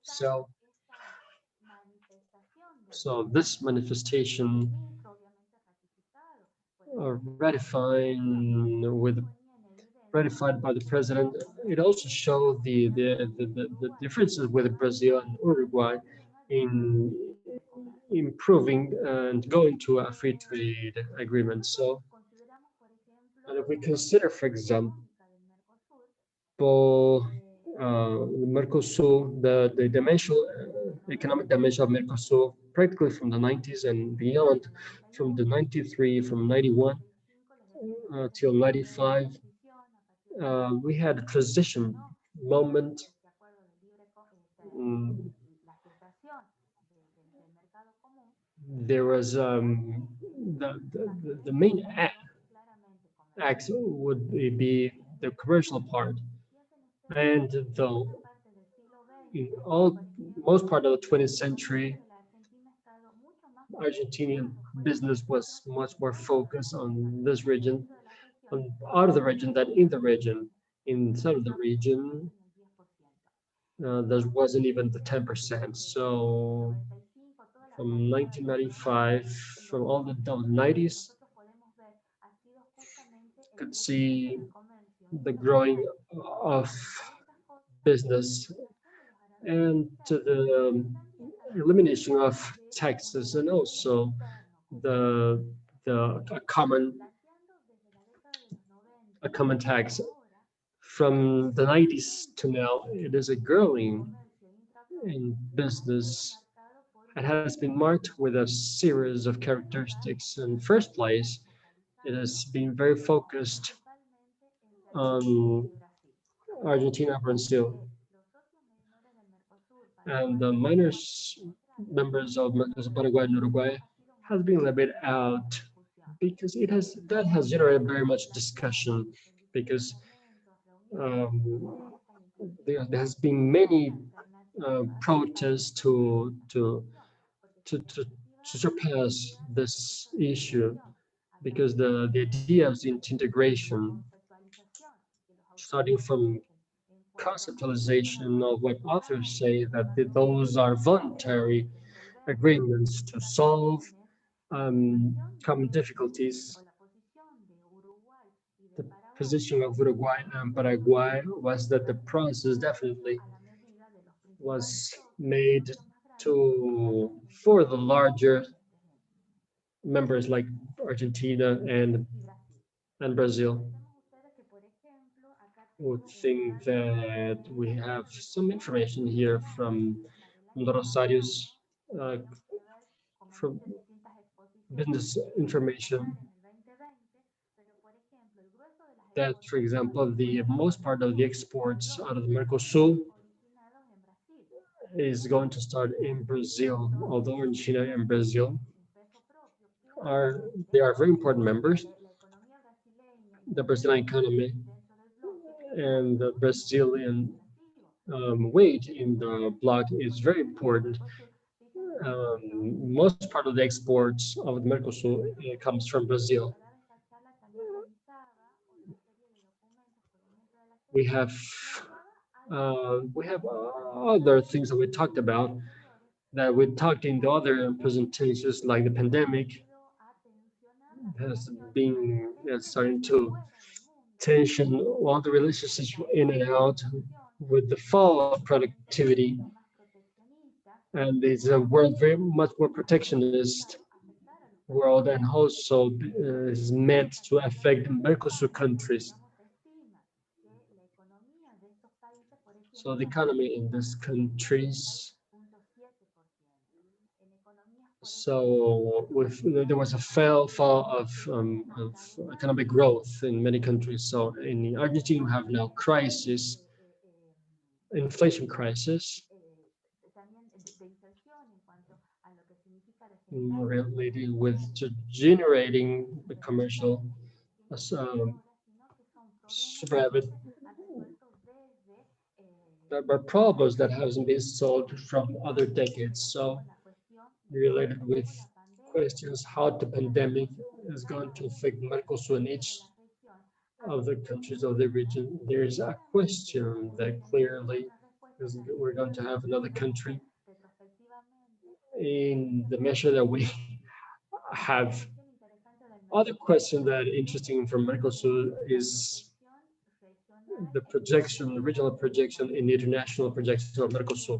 Speaker 1: So this manifestation ratified by the president, it also showed the differences with Brazil and Uruguay in improving and going to a free trade agreement. So, and if we consider, for example, Mercosur, the dimensional economic dimension of Mercosur, practically from the 90s and beyond, from the 93, from 91 till 95, we had a transition moment. There was the main act would be the commercial part, and though in most part of the 20th century, Argentinian business was much more focused on this region, out of the region than in the region. Inside of the region, there wasn't even the 10%. So from 1995, from all the 90s, could see the growing of business and to the elimination of taxes, and also a common tax. From the 90s to now, it is a growing in business. It has been marked with a series of characteristics. In first place, it has been very focused on Argentina, Brazil, and the members of Mercosur, Paraguay, and Uruguay has been a little bit out, because that has generated very much discussion, because there has been many protests to surpass this issue, because the idea of integration, starting from conceptualization of what authors say that those are voluntary agreements to solve common difficulties. The position of Uruguay and Paraguay was that the process definitely was made for the larger members like Argentina and Brazil. Would think that we have some information here from Rosario's from business information, that, for example, the most part of the exports out of the Mercosur is going to start in Brazil, although Argentina and Brazil are very important members. The Brazilian economy and the Brazilian weight in the bloc is very important. Most part of the exports of the Mercosur comes from Brazil. We have other things that we talked about, that we talked in the other presentations, like the pandemic has been starting to tension all the relationships in and out, with the fall of productivity, and it's a world very much more protectionist world, and also is meant to affect Mercosur countries. So the economy in these countries So there was a fall of economic growth in many countries. So in Argentina, we have now crisis, inflation crisis, related with generating the commercial private problems that hasn't been solved from other decades. So related with questions how the pandemic is going to affect Mercosur in each of the countries of the region. There's a question that clearly is we're going to have another country in the measure that we have. Other question that interesting from Mercosur is the projection, the regional projection in the international projection of Mercosur.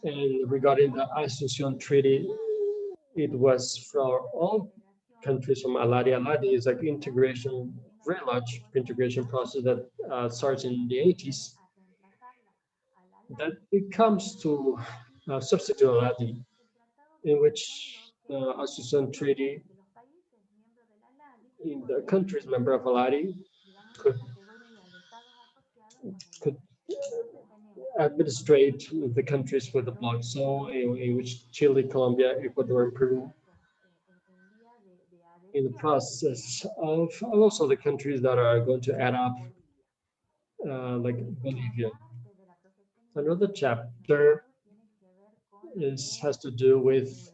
Speaker 1: And regarding the Asunción Treaty, it was for all countries from ALADI. ALADI is like integration, very large integration process that starts in the 80s. That it comes to substitute ALADI, in which the Asunción Treaty in the countries member of ALADI could administrate the countries with the bloc. So in which Chile, Colombia, Ecuador, and Peru in the process of also the countries that are going to add up, like Bolivia. Another chapter has to do with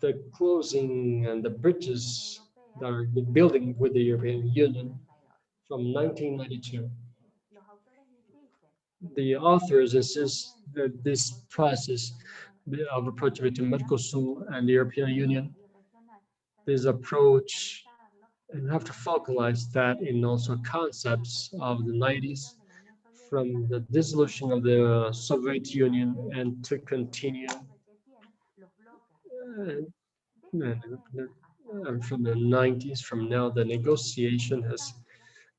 Speaker 1: the closing and the bridges that are building with the European Union from 1992. The authors insist that this process of approach between Mercosur and the European Union, this approach, and have to focalize that in also concepts of the 90s, from the dissolution of the Soviet Union and to continue from the 90s. From now, the negotiation has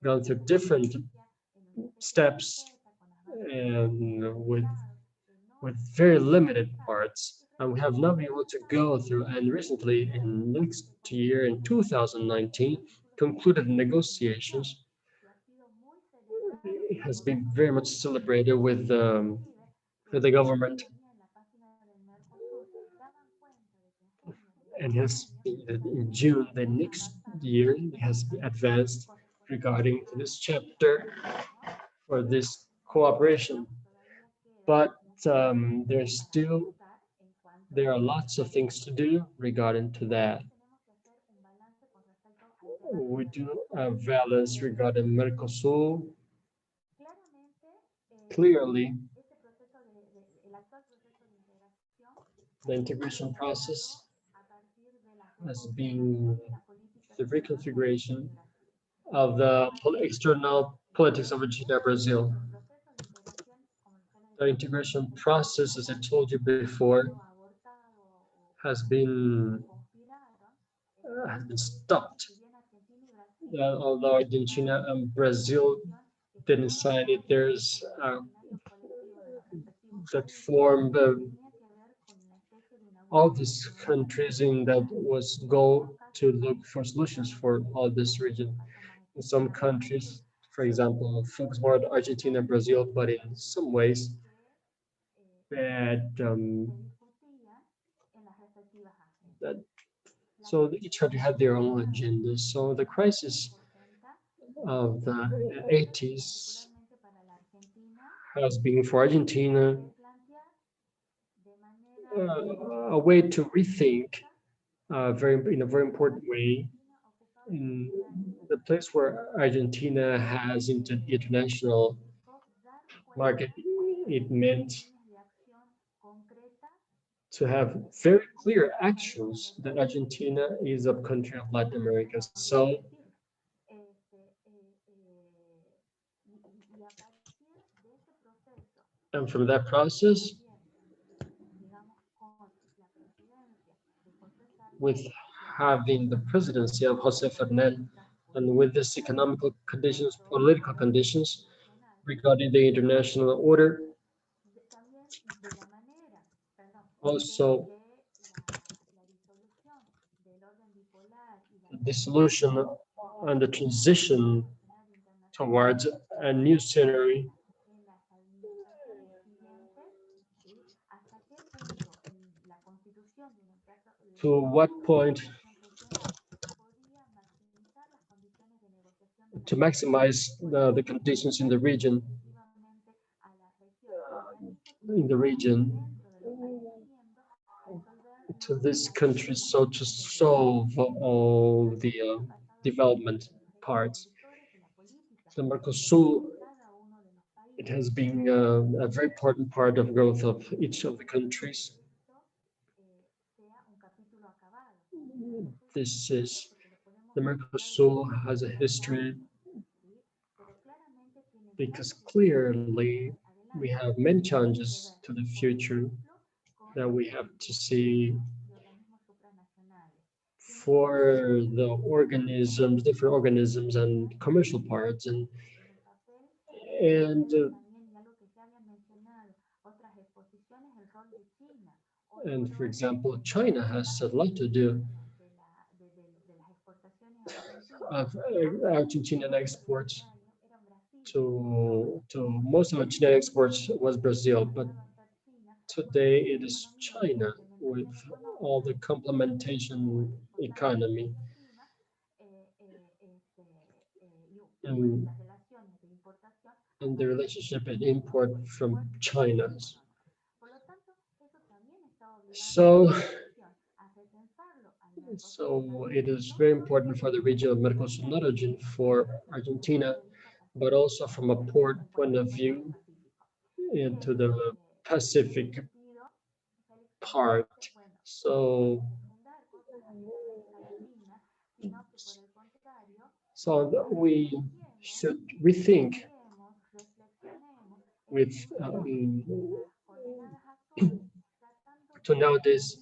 Speaker 1: gone through different steps and with very limited parts, and we have not been able to go through. And recently, in next year, in 2019, concluded negotiations. It has been very much celebrated with the government, and has in June the next year has advanced regarding this chapter for this cooperation. But there are lots of things to do regarding to that. We do a balance regarding Mercosur. Clearly, the integration process has been the reconfiguration of the external politics of Argentina, Brazil. The integration process, as I told you before, has been stopped. Although Argentina and Brazil didn't sign it, there's that formed all these countries in that was goal to look for solutions for all this region. In some countries, for example, focus more on Argentina and Brazil, but in some ways so each country had their own agenda. So the crisis of the 80s has been for Argentina a way to rethink in a very important way in the place where Argentina has into the international market. It meant to have very clear actions that Argentina is a country of Latin America. So and from that process, with having the presidency of Jose Fernandez, and with this economical conditions, political conditions regarding the international order, Also, the solution and the transition towards a new scenery. To what point to maximize the conditions in the region, to this country, so to solve all the development parts. The Mercosur, it has been a very important part of growth of each of the countries. This is, the Mercosur has a history because clearly we have many challenges to the future that we have to see for the organisms, different organisms and commercial parts, and for example, China has a lot to do of Argentinian exports to most of Argentinian exports was Brazil, but today it is China with all the complementation economy. And the relationship and import from China. So it is very important for the region of Mercosur, not only for Argentina, but also from a port point of view into the Pacific part. So we should rethink with to nowadays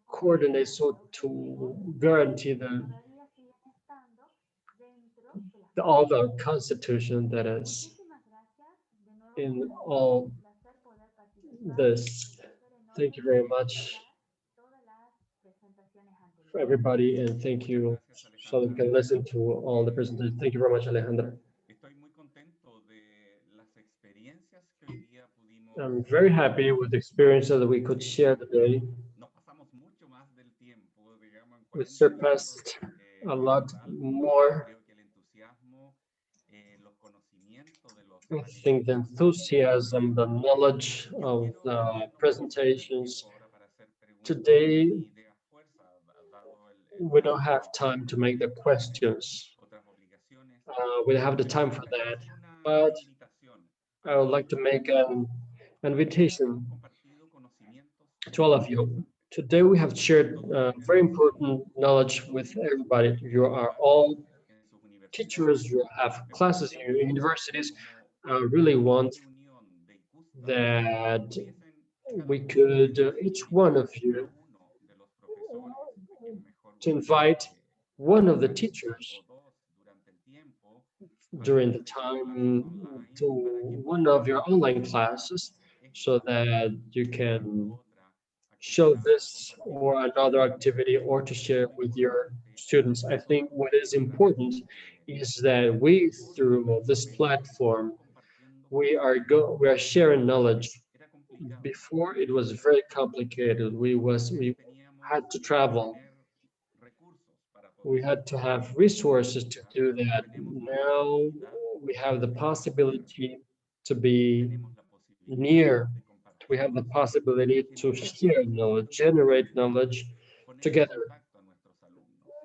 Speaker 1: coordinate so to guarantee all the constitution that is in all this. Thank you very much for everybody, and thank you so that we can listen to all the presentations. Thank you very much, Alejandra. I'm very happy with the experiences that we could share today. We surpassed a lot more. I think the enthusiasm, the knowledge of the presentations today, we don't have time to make the questions. We don't have the time for that, but I would like to make an invitation to all of you. Today we have shared very important knowledge with everybody. You are all teachers, you have classes in your universities. I really want that we could, each one of you, to invite one of the teachers during the time to one of your online classes so that you can show this or another activity or to share with your students. I think what is important is that we, through this platform, we are sharing knowledge. Before it was very complicated. We had to travel. We had to have resources to do that. Now we have the possibility to be near. We have the possibility to share knowledge, generate knowledge together,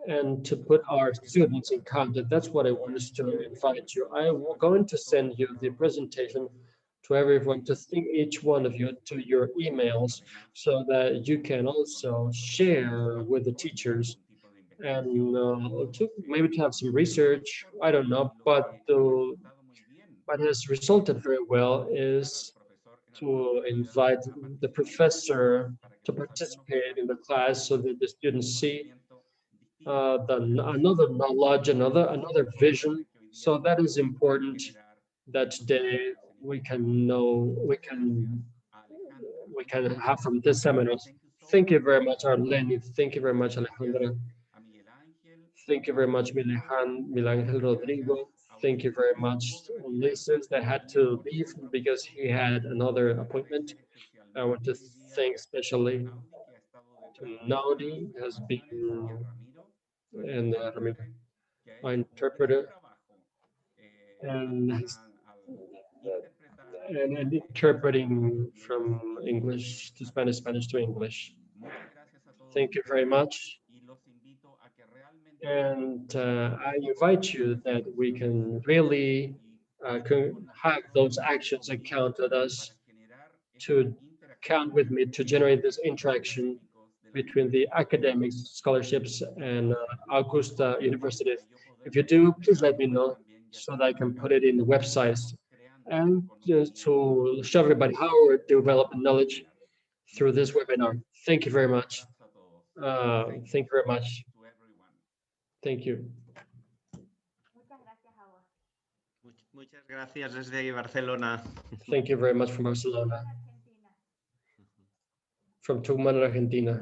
Speaker 1: and to put our students in contact. That's what I wanted to invite you. I'm going to send you the presentation to everyone, to think each one of you to your emails so that you can also share with the teachers and maybe to have some research. I don't know, but what has resulted very well is to invite the professor to participate in the class so that the students see another knowledge, another vision. So that is important that today we can we can have from this seminar. Thank you very much, Arlenie. Thank you very much, Alejandra. Thank you very much, Miguel, Rodrigo. Thank you very much, Ulyses, that had to leave because he had another appointment. I want to thank especially to Naudi, has been and our interpreter, and interpreting from English to Spanish, Spanish to English. Thank you very much. And I invite you that we can really have those actions that count on us to count with me to generate this interaction between the academics, scholarships, and ICUSTA University. If you do, please let me know so that I can put it in the websites and to show everybody how we're developing knowledge through this webinar. Thank you very much. Thank you very much. Thank you.
Speaker 5: Muchas gracias desde Barcelona.
Speaker 1: Thank you very much from Barcelona. From Tucumán, Argentina.